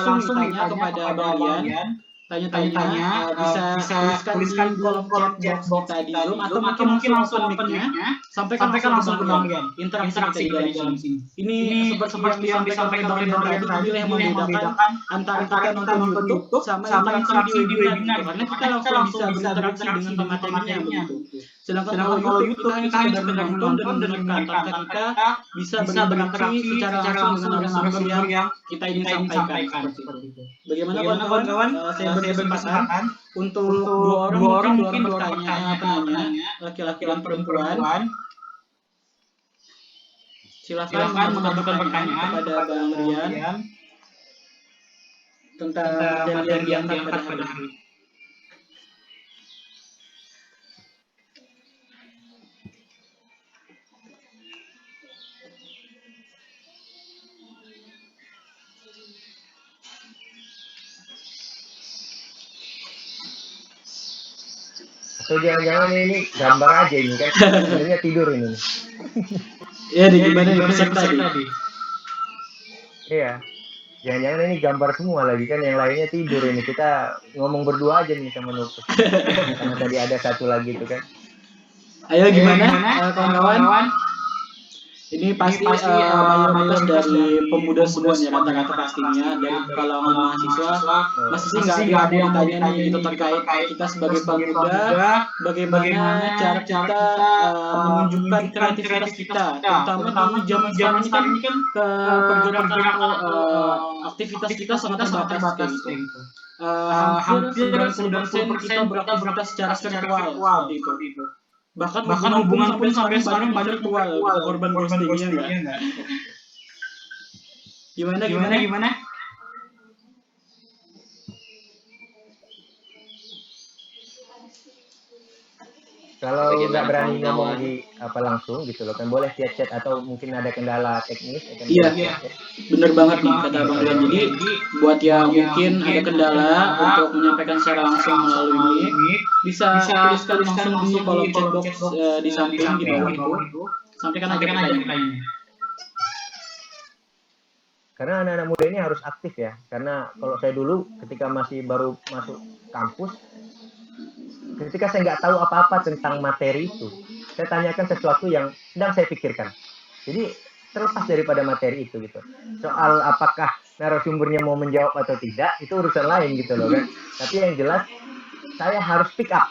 langsung tanya kepada Bang Rian. Tanya-tanya bisa tuliskan di kolom chat box kita di Zoom atau mungkin langsung open mic-nya sampaikan langsung ke Bang Rian. Interaksi kita di dalam sini. Ini seperti yang disampaikan oleh Bang Rian tadi, inilah yang membedakan antara kita nonton YouTube sama interaksi di webinar karena kita langsung bisa berinteraksi dengan pematerinya begitu. Sedangkan kalau YouTube kita hanya sekedar menonton dan mendengarkan tanpa kita bisa berinteraksi secara langsung dengan narasumber yang kita ingin sampaikan seperti itu. Bagaimana kawan-kawan? Saya berkesempatan untuk dua orang mungkin penanya, laki-laki dan perempuan. Silakan mengajukan pertanyaan kepada Bang Rian tentang materi yang diangkat pada hari ini. Atau jangan-jangan ini gambar aja ini kan, sebenarnya tidur ini. Ya, di gimana nih peserta tadi? Iya, jangan-jangan ini gambar semua lagi kan, yang lainnya tidur ini. Kita ngomong berdua aja nih sama Nufus. Karena tadi ada satu lagi itu kan. Ayo gimana kawan-kawan? Ini pasti mayoritas dari pemuda semuanya rata-rata pastinya dari kalangan mahasiswa masih sih nggak ada yang ditanya nih gitu terkait kita sebagai pemuda, bagaimana cara kita menunjukkan kreativitas kita, terutama di zaman sekarang ini kan pergerakan atau aktivitas kita sangat terbatas kayak gitu. Hampir 90% kita beraktivitas secara virtual seperti itu. Bahkan hubungan pun sampai sekarang banyak virtual, korban ghostingnya enggak? Gimana? Kalau nggak berani ngomong di langsung gitu loh kan, boleh chat atau mungkin ada kendala teknis. Iya, bener banget nih kata Bang Rian. Jadi buat yang mungkin ada kendala untuk menyampaikan secara langsung melalui mic, bisa tuliskan langsung di kolom chat box di samping di bawah itu. Sampaikan aja pertanyaannya. Karena anak-anak muda ini harus aktif ya. Karena kalau saya dulu ketika masih baru masuk kampus, ketika saya nggak tahu apa-apa tentang materi itu, saya tanyakan sesuatu yang sedang saya pikirkan. Jadi terlepas daripada materi itu gitu. Soal apakah narasumbernya mau menjawab atau tidak, itu urusan lain gitu loh kan. Tapi yang jelas saya harus pick up,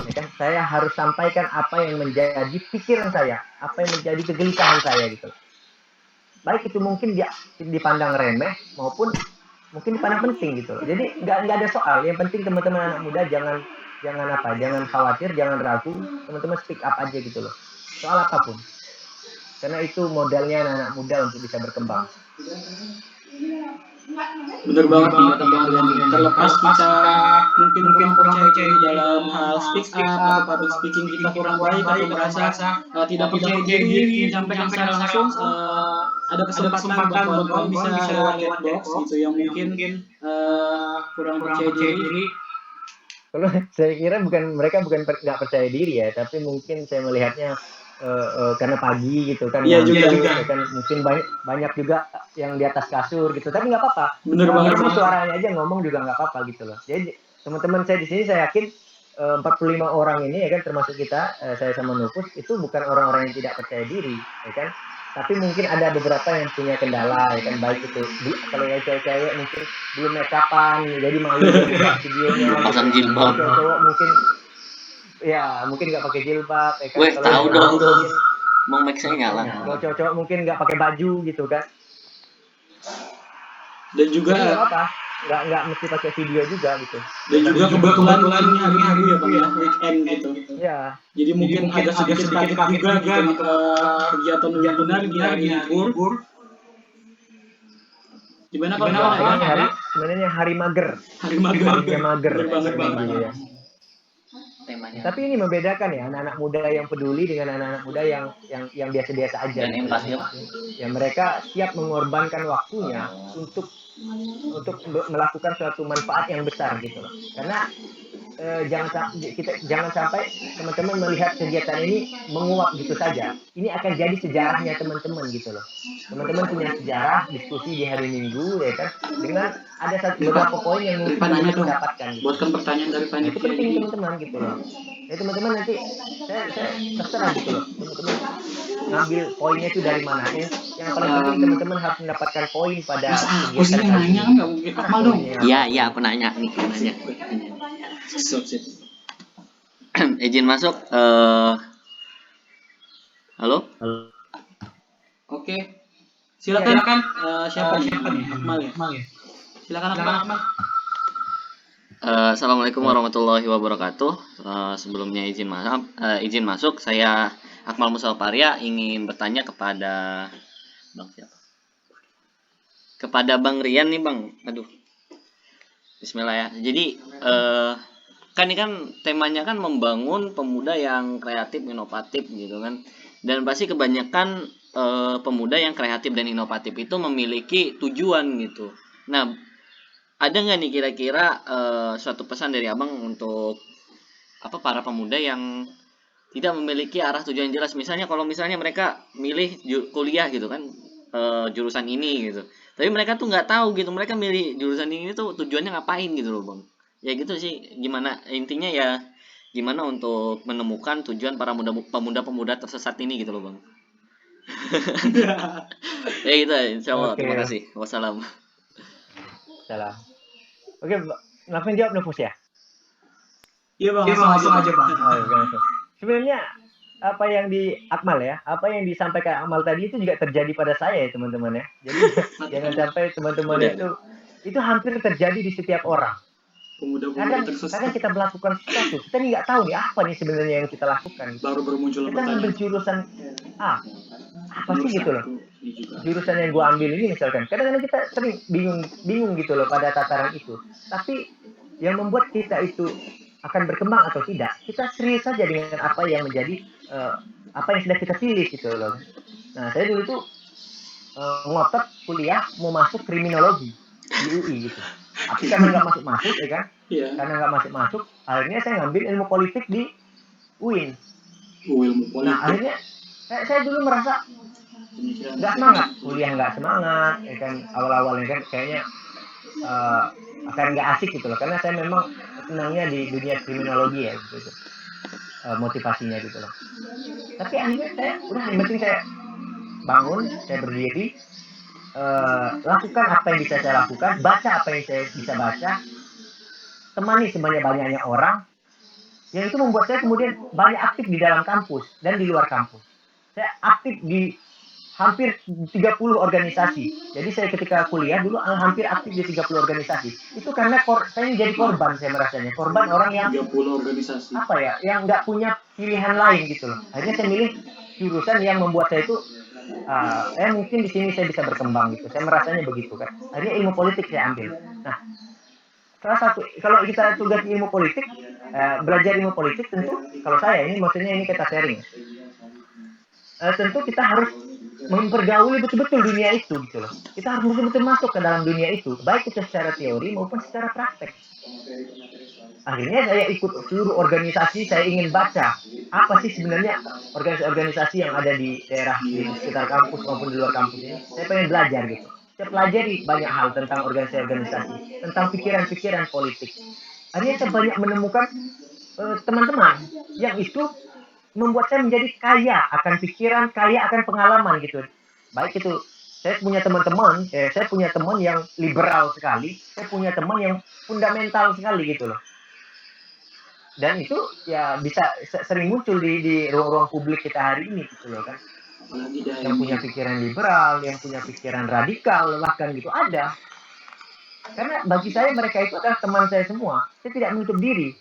ya kan? Saya harus sampaikan apa yang menjadi pikiran saya, apa yang menjadi kegelisahan saya gitu. Baik itu mungkin dia dipandang remeh maupun mungkin dipandang penting gitu loh. Jadi nggak ada soal. Yang penting teman-teman anak muda jangan khawatir, jangan ragu, teman-teman speak up aja gitu loh, soal apapun, karena itu modalnya anak-anak muda untuk bisa berkembang. Bener banget nih kata Bang Rian. Terlepas kita mungkin kurang percaya dalam hal speak up atau public speaking kita kurang baik atau merasa tidak percaya diri menyampaikan secara langsung, ada kesempatan buat kawan-kawan bisa lewat chat box gitu yang mungkin kurang percaya diri. Kalau saya kira mereka bukan nggak percaya diri ya, tapi mungkin saya melihatnya karena pagi gitu kan. Iya juga. Ya kan mungkin banyak juga yang di atas kasur gitu, tapi nggak apa-apa. Bener banget. Suaranya aja ngomong juga nggak apa-apa gitu loh. Jadi teman-teman saya di sini, saya yakin 45 orang ini ya kan, termasuk kita, saya sama Nupus, itu bukan orang-orang yang tidak percaya diri ya kan, tapi mungkin ada beberapa yang punya kendala ya kan, baik itu kalau yang cewek-cewek mungkin belum make upan, jadi malu buka videonya, pasang jilbab. cowok mungkin ya mungkin nggak pakai jilbab ya kan. Weh, Kalau tahu yang dong. mungkin Mau make saya nyala. kalau cowok mungkin nggak pakai baju gitu kan. Dan juga Jadi nggak apa, nggak mesti pakai video juga gitu. Dan juga kebetulan ini hari-hari ya Bang ya, weekend gitu. Ya. Jadi mungkin agak sedikit kaget juga gitu kegiatan benar di hari libur. Gimana kalau sebenarnya hari mager. Hari mager. Bener banget Bang. Ya. Temanya. Tapi ini membedakan ya anak-anak muda yang peduli dengan anak-anak muda yang biasa-biasa aja. Dan empati ya, Pak. Ya mereka siap mengorbankan waktunya untuk melakukan suatu manfaat yang besar gitu loh. Karena jangan sampai teman-teman melihat kegiatan ini menguap gitu saja. Ini akan jadi sejarahnya teman-teman gitu loh. Teman-teman punya sejarah diskusi di hari Minggu ya kan, dengan ada beberapa poin yang mungkin teman-teman dapatkan. Gitu. Buatkan pertanyaan dari panitia. Itu penting teman-teman gitu loh. Ya teman-teman nanti saya terserah gitu loh. Teman-teman ngambil poinnya itu dari mana. Yang paling penting teman-teman harus mendapatkan poin pada kegiatan yang nanya kan nggak mungkin Akmal dong. Iya aku nanya nih, nanya. Izin masuk. Halo. Oke. Silakan. Siapa nih? Akmal ya. Silakan Akmal. Assalamualaikum warahmatullahi wabarakatuh. Sebelumnya izin masuk. Saya Akmal Musalparia ingin bertanya kepada Bang siapa? Kepada Bang Rian nih Bang. Aduh. Bismillah ya. Jadi kan ini kan temanya kan membangun pemuda yang kreatif, inovatif gitu kan. Dan pasti kebanyakan pemuda yang kreatif dan inovatif itu memiliki tujuan gitu. Nah, ada nggak nih kira-kira suatu pesan dari Abang untuk para pemuda yang tidak memiliki arah tujuan jelas? Misalnya kalau misalnya mereka milih kuliah gitu kan, jurusan ini gitu, tapi mereka tuh nggak tahu gitu, mereka milih jurusan ini tuh tujuannya ngapain gitu loh Bang. Ya gitu sih, gimana intinya ya, gimana untuk menemukan tujuan para pemuda-pemuda tersesat ini gitu loh Bang. Ya gitu, insyaallah. Oke. Terima kasih. Wassalam. Salam. Oke, langsung jawab Nufus ya? Iya Bang, langsung aja Bang. Sebenarnya apa yang di Akmal ya, apa yang disampaikan Akmal tadi itu juga terjadi pada saya ya teman-teman ya. Jadi jangan sampai teman-teman itu hampir terjadi di setiap orang. Kadang kita melakukan sesuatu, kita nggak tahu nih apa nih sebenarnya yang kita lakukan. Baru bermuncul kita ngambil jurusan apa sih gitu loh. Jurusan yang gue ambil ini misalkan, kadang-kadang kita sering bingung gitu loh pada tataran itu. Tapi yang membuat kita itu akan berkembang atau tidak, kita serius saja dengan apa yang menjadi apa yang sudah kita pilih gitu loh. Nah saya dulu tuh ngotot kuliah mau masuk kriminologi di UI gitu. Tapi karena nggak masuk ya kan, karena nggak masuk, akhirnya saya ngambil ilmu politik di UIN. Nah akhirnya saya dulu merasa nggak semangat, kuliah nggak semangat, ya kan awal-awalnya kan kayaknya akan nggak asik gitu loh, karena saya memang senangnya di dunia kriminologi ya gitu, motivasinya gitu loh. Tapi akhirnya saya udah yang penting saya bangun, saya berdiri, lakukan apa yang bisa saya lakukan, baca apa yang saya bisa baca, temani sebanyak-banyaknya orang, yang itu membuat saya kemudian banyak aktif di dalam kampus dan di luar kampus. Saya aktif di hampir 30 organisasi. Jadi saya ketika kuliah dulu hampir aktif di 30 organisasi. Itu karena saya jadi korban, saya merasanya. Korban orang yang 30 organisasi. Yang nggak punya pilihan lain gitu loh. Akhirnya saya milih jurusan yang membuat saya itu mungkin di sini saya bisa berkembang gitu. Saya merasanya begitu kan. Akhirnya ilmu politik saya ambil. Nah, salah satu kalau kita tugas ilmu politik, belajar ilmu politik tentu kalau saya maksudnya kita sharing. Tentu kita harus mempergauli betul-betul dunia itu gitu loh. Kita harus betul-betul masuk ke dalam dunia itu, baik itu secara teori maupun secara praktek. Akhirnya saya ikut seluruh organisasi, saya ingin baca apa sih sebenarnya organisasi-organisasi yang ada di daerah di sekitar kampus maupun di luar kampus ini. Saya pengen belajar gitu. Saya pelajari banyak hal tentang organisasi-organisasi, tentang pikiran-pikiran politik. Akhirnya saya banyak menemukan teman-teman yang itu membuat saya menjadi kaya akan pikiran, kaya akan pengalaman gitu. Baik itu saya punya teman-teman, saya punya teman yang liberal sekali, saya punya teman yang fundamental sekali gitu loh. Dan itu ya bisa sering muncul di ruang-ruang publik kita hari ini gitu loh kan. Yang punya pikiran liberal, yang punya pikiran radikal bahkan gitu ada. Karena bagi saya mereka itu adalah teman saya semua. Saya tidak menutup diri.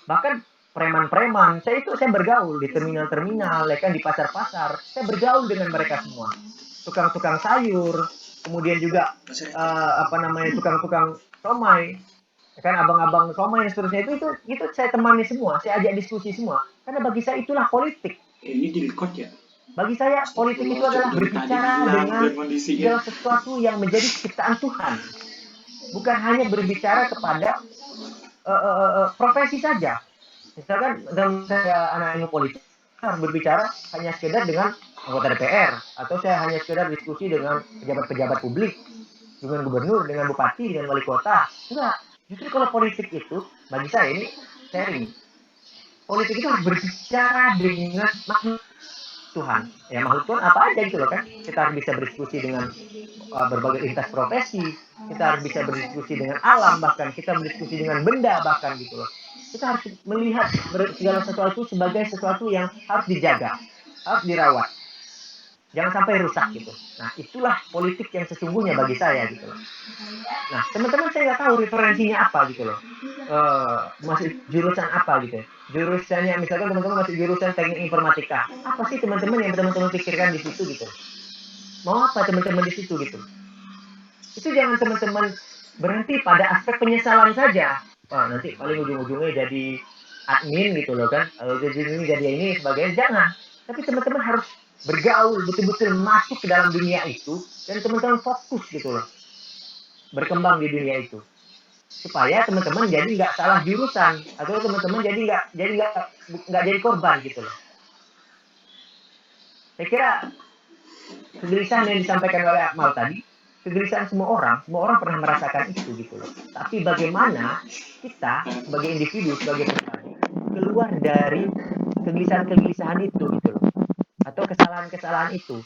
Bahkan preman-preman, saya bergaul di terminal-terminal, ya kan, di pasar-pasar. Saya bergaul dengan mereka semua. Tukang-tukang sayur, kemudian juga tukang-tukang somai, ya kan, abang-abang somai dan seterusnya itu saya temani semua, saya ajak diskusi semua. Karena bagi saya itulah politik. Ini direkod ya? Bagi saya politik itu adalah berbicara dengan segala sesuatu yang menjadi ciptaan Tuhan. Bukan hanya berbicara kepada profesi saja. Misalkan dalam saya anak ilmu politik harus berbicara hanya sekedar dengan anggota DPR, atau saya hanya sekedar diskusi dengan pejabat-pejabat publik, dengan gubernur, dengan bupati, dengan wali kota. Enggak. Justru kalau politik itu bagi saya ini sharing. Politik itu harus berbicara dengan makhluk Tuhan. Ya makhluk Tuhan apa aja gitu loh kan. Kita harus bisa berdiskusi dengan berbagai lintas profesi, kita harus bisa berdiskusi dengan alam, bahkan kita berdiskusi dengan benda bahkan gitu loh. Kita harus melihat segala sesuatu sebagai sesuatu yang harus dijaga, harus dirawat, jangan sampai rusak gitu. Nah itulah politik yang sesungguhnya bagi saya gitu loh. Nah teman-teman saya nggak tahu referensinya apa gitu loh, masih jurusan apa gitu ya. Jurusannya misalkan teman-teman masih jurusan teknik informatika, apa sih teman-teman yang teman-teman pikirkan di situ gitu, mau apa teman-teman di situ gitu. Itu jangan teman-teman berhenti pada aspek penyesalan saja. Wah nanti paling ujung-ujungnya jadi admin gitu loh kan, jadi ini sebagainya, jangan. Tapi teman-teman harus bergaul, betul-betul masuk ke dalam dunia itu, dan teman-teman fokus gitu loh, berkembang di dunia itu, supaya teman-teman jadi nggak salah jurusan, atau teman-teman jadi nggak jadi korban gitu loh. Saya kira kegelisahan yang disampaikan oleh Akmal tadi, kegelisahan semua orang pernah merasakan itu gitu loh. Tapi bagaimana kita sebagai individu, sebagai pribadi keluar dari kegelisahan itu gitu loh, atau kesalahan-kesalahan itu,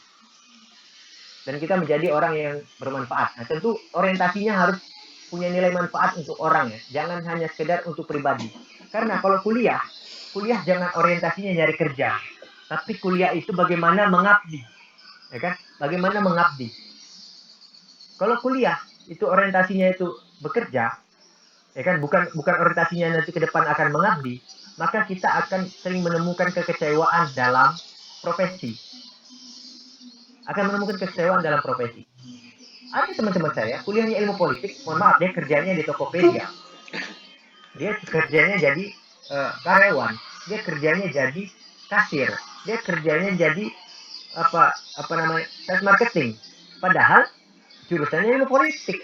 dan kita menjadi orang yang bermanfaat. Nah tentu orientasinya harus punya nilai manfaat untuk orang ya, jangan hanya sekedar untuk pribadi. Karena kalau kuliah jangan orientasinya nyari kerja, tapi kuliah itu bagaimana mengabdi, ya kan? Bagaimana mengabdi. Kalau kuliah itu orientasinya itu bekerja, ya kan, bukan orientasinya nanti ke depan akan mengabdi, maka kita akan sering menemukan kekecewaan dalam profesi. Ada teman-teman saya kuliahnya ilmu politik, mohon maaf, dia kerjanya di Tokopedia, dia kerjanya jadi karyawan, dia kerjanya jadi kasir, dia kerjanya jadi sales marketing, padahal jurusannya ilmu politik.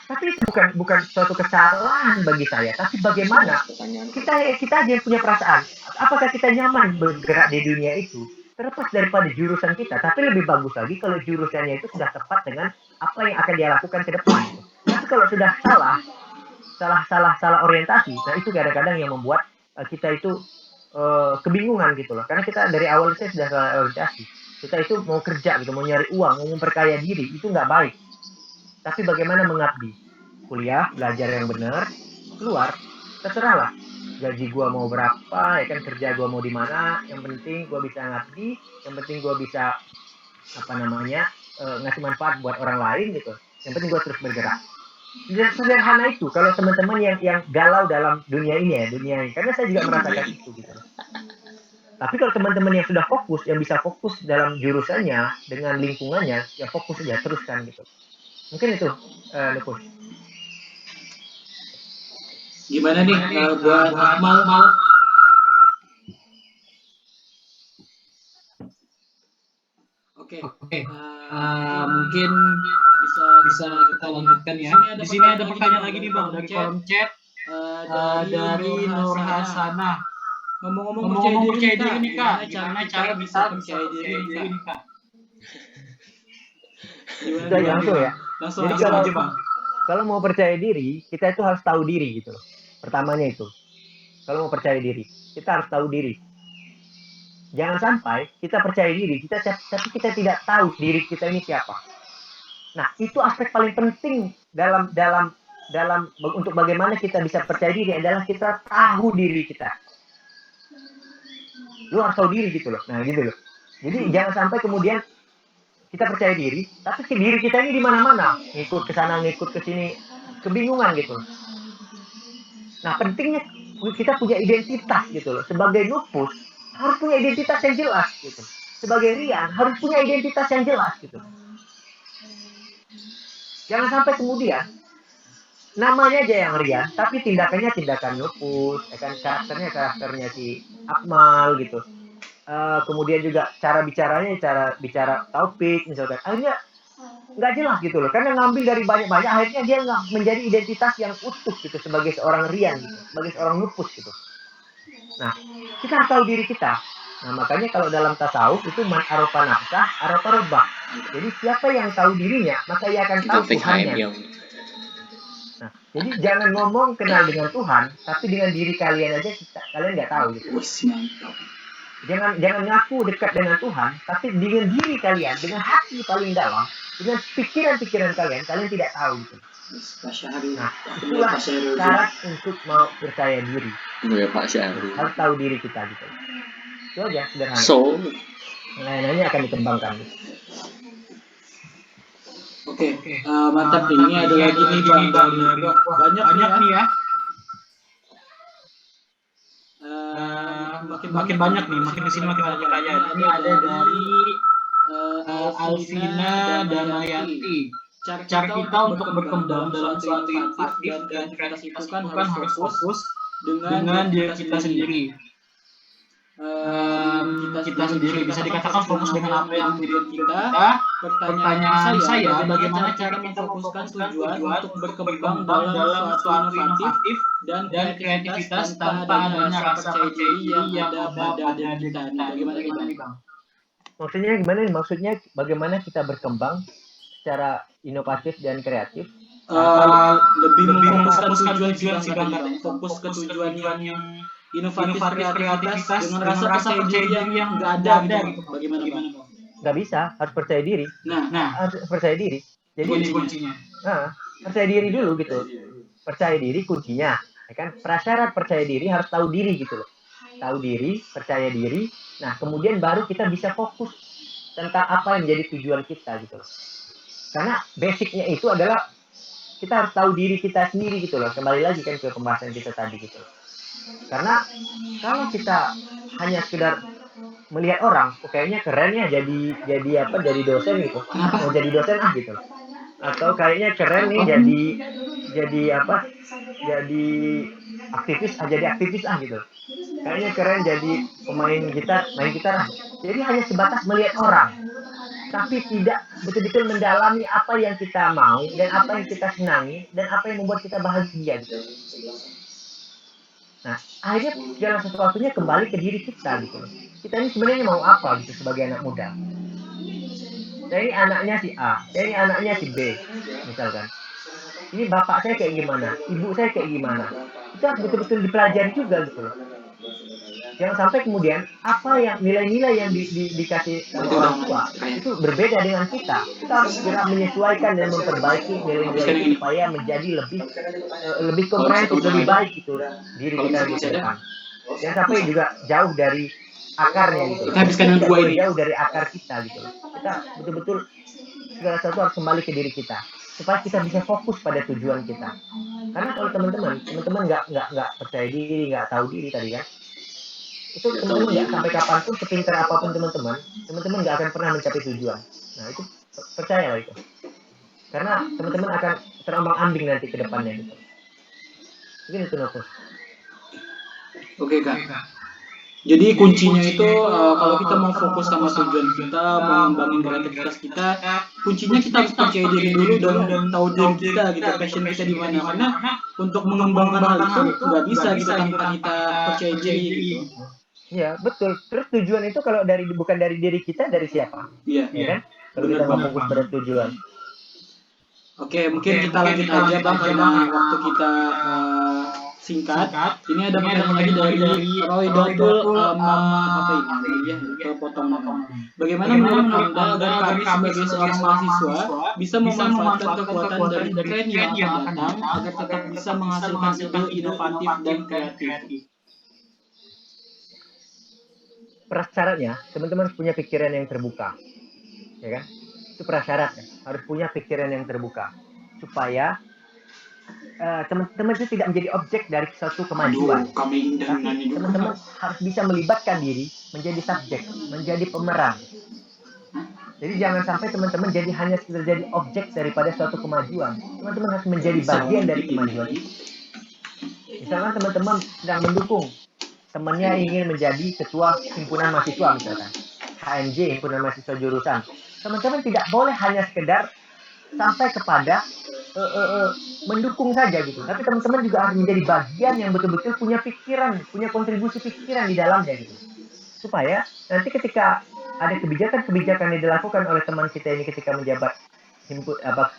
Tapi itu bukan suatu kesalahan bagi saya, tapi bagaimana kita aja yang punya perasaan, apakah kita nyaman bergerak di dunia itu, terlepas daripada jurusan kita. Tapi lebih bagus lagi kalau jurusannya itu sudah tepat dengan apa yang akan dia lakukan ke depan. Tapi kalau sudah salah orientasi, nah itu kadang-kadang yang membuat kita itu kebingungan gitu loh. Karena kita dari awal saya sudah salah orientasi, kita itu mau kerja gitu, mau nyari uang, mau memperkaya diri, itu nggak baik. Tapi bagaimana mengabdi? Kuliah, belajar yang benar, keluar, terserahlah. Gaji gua mau berapa, ya kan, kerja gua mau di mana, yang penting gua bisa ngabdi, yang penting gua bisa ngasih manfaat buat orang lain gitu. Yang penting gua terus bergerak. Sederhana itu kalau teman-teman yang galau dalam dunia ini, karena saya juga merasakan itu gitu. Tapi kalau teman-teman yang sudah fokus, yang bisa fokus dalam jurusannya dengan lingkungannya, ya fokus saja, teruskan gitu. Mungkin itu, Lupus. Gimana nih buat Akmal? Oke. Mungkin bisa kita lanjutkan ya. Di sini ada pertanyaan lagi nih Bang dari kolom chat. dari Nur Hasanah. Ngomong-ngomong percaya diri nih Kak, gimana cara bisa percaya diri nih Kak? Bisa langsung ya. Langsung Jadi aja Bang. kalau mau percaya diri, kita itu harus tahu diri gitu loh. Pertamanya itu. Kalau mau percaya diri, kita harus tahu diri. Jangan sampai kita percaya diri, tapi kita tidak tahu diri kita ini siapa. Nah, itu aspek paling penting dalam untuk bagaimana kita bisa percaya diri adalah kita tahu diri kita. Lu harus tahu diri gitu loh. Nah, gitu loh. Jadi jangan sampai kemudian kita percaya diri, tapi diri kita ini di mana-mana, ngikut ke sana, ngikut ke sini, kebingungan gitu. Nah, pentingnya kita punya identitas gitu loh. Sebagai lupus harus punya identitas yang jelas gitu. Sebagai Rian harus punya identitas yang jelas gitu. Jangan sampai kemudian namanya aja yang Rian, tapi tindakannya tindakan lupus, kan karakternya si Akmal gitu. Kemudian juga cara bicara Taufik misalkan, akhirnya nggak jelas gitu loh, karena ngambil dari banyak akhirnya dia nggak menjadi identitas yang utuh gitu sebagai seorang Rian gitu, sebagai seorang lupus gitu. Nah, kita harus tahu diri kita. Nah, makanya kalau dalam tasawuf itu man arofa nafsah arofa rabbah. Jadi siapa yang tahu dirinya, maka ia akan tahu Tuhannya. Nah, jadi jangan ngomong kenal dengan Tuhan, tapi dengan diri kalian aja kalian nggak tahu gitu. Jangan ngaku dekat dengan Tuhan, tapi dengan diri kalian, dengan hati paling dalam, dengan pikiran-pikiran kalian tidak tahu gitu. Nah, itulah syarat untuk mau percaya diri. Ya Pak Syahri. Harus tahu diri kita gitu. Itu aja sederhana. So, lain-lainnya akan dikembangkan. Oke, mantap nih. Ini ada lagi nih Bang dari banyak nih ya. Makin banyak nih, makin kesini makin banyak pertanyaan. Ini ada dari Alvina Damayanti. Cara kita untuk berkembang dalam suatu inovatif dan kreativitas itu kan harus fokus dengan diri kita sendiri. Kita sendiri bisa dikatakan fokus dengan apa yang menjadi kita. Pertanyaan saya, bagaimana cara kita memfokuskan tujuan untuk berkembang dalam suatu inovatif dan kreativitas tanpa adanya rasa percaya diri yang ada pada diri kita? Bagaimana nih Bang? Maksudnya gimana nih? Maksudnya bagaimana kita berkembang secara inovatif dan kreatif? Lebih memfokuskan tujuan sih Bang. Fokus ke tujuan yang inovatif kreativitas dengan rasa percaya diri yang nggak ada gitu. Bagaimana Bang? Nggak bisa, harus percaya diri. Nah harus percaya diri. Jadi kuncinya. Nah, percaya diri dulu gitu. Percaya diri kuncinya. Ya kan? Prasyarat percaya diri harus tahu diri gitu loh. Tahu diri, percaya diri. Nah, kemudian baru kita bisa fokus tentang apa yang menjadi tujuan kita gitu loh. Karena basicnya itu adalah kita harus tahu diri kita sendiri gitu loh. Kembali lagi kan ke pembahasan kita tadi gitu loh. Karena kalau kita hanya sekedar melihat orang, kayaknya keren ya jadi dosen gitu. Mau jadi dosen gitu. Atau kayaknya keren nih jadi aktivis gitu. Kayaknya keren jadi pemain gitar, main gitar. Jadi hanya sebatas melihat orang. Tapi tidak betul-betul mendalami apa yang kita mau dan apa yang kita senangi dan apa yang membuat kita bahagia gitu. Nah, akhirnya segala sesuatunya kembali ke diri kita gitu loh. Kita ini sebenarnya mau apa gitu sebagai anak muda. Saya ini anaknya si A, saya ini anaknya si B, misalkan. Ini bapak saya kayak gimana, ibu saya kayak gimana. Itu harus betul-betul dipelajari juga gitu loh. Jangan sampai kemudian apa yang nilai-nilai yang dikasih sama orang tua itu berbeda dengan kita. Kita harus segera menyesuaikan dan memperbaiki nilai-nilai itu supaya menjadi lebih komprehensif, lebih baik gitu diri kita di depan. Jangan sampai juga jauh dari akarnya gitu. Kita habiskan yang dua ini. Jauh dari akar kita gitu. Kita betul-betul segala sesuatu harus kembali ke diri kita supaya kita bisa fokus pada tujuan kita. Karena kalau teman-teman nggak percaya diri, nggak tahu diri tadi kan, itu teman-teman nggak sampai kapanpun sepintar apapun teman-teman nggak akan pernah mencapai tujuan. Nah itu percayalah itu, karena teman-teman akan terombang-ambing nanti ke depannya gitu. Mungkin itu Nopus. Oke Kak. Jadi kuncinya itu kalau kita mau fokus sama tujuan kita, mau ngembangin kreativitas kita, kuncinya kita harus percaya diri dulu dan tahu diri kita gitu, passion kita di mana. Karena untuk mengembangkan hal itu nggak bisa gitu tanpa kita percaya diri gitu. Iya, betul. Terus tujuan itu kalau bukan dari diri kita, dari siapa? Iya. Ya kan? Kalau kita nggak fokus pada tujuan. Oke, mungkin kita lanjut aja Bang karena waktu kita singkat. Ini ada pertanyaan lagi dari Roy Datul kepotong. Bagaimana menurut Anda agar kami sebagai seorang mahasiswa bisa memanfaatkan kekuatan dari tren yang akan datang agar tetap bisa menghasilkan ide inovatif dan kreatif? Prasyaratnya, teman-teman harus punya pikiran yang terbuka. Ya kan? Itu prasyaratnya. Harus punya pikiran yang terbuka. Supaya teman-teman itu tidak menjadi objek dari suatu kemajuan. Tapi teman-teman harus bisa melibatkan diri menjadi subjek, menjadi pemeran. Jadi jangan sampai teman-teman hanya sekedar jadi objek daripada suatu kemajuan. Teman-teman harus menjadi bagian dari kemajuan itu. Misalkan teman-teman sedang mendukung temannya ingin menjadi ketua himpunan mahasiswa misalkan, HMJ, himpunan mahasiswa jurusan. Teman-teman tidak boleh hanya sekedar sampai kepada mendukung saja gitu. Tapi teman-teman juga harus menjadi bagian yang betul-betul punya pikiran, punya kontribusi pikiran di dalamnya gitu. Supaya nanti ketika ada kebijakan-kebijakan yang dilakukan oleh teman kita ini ketika menjabat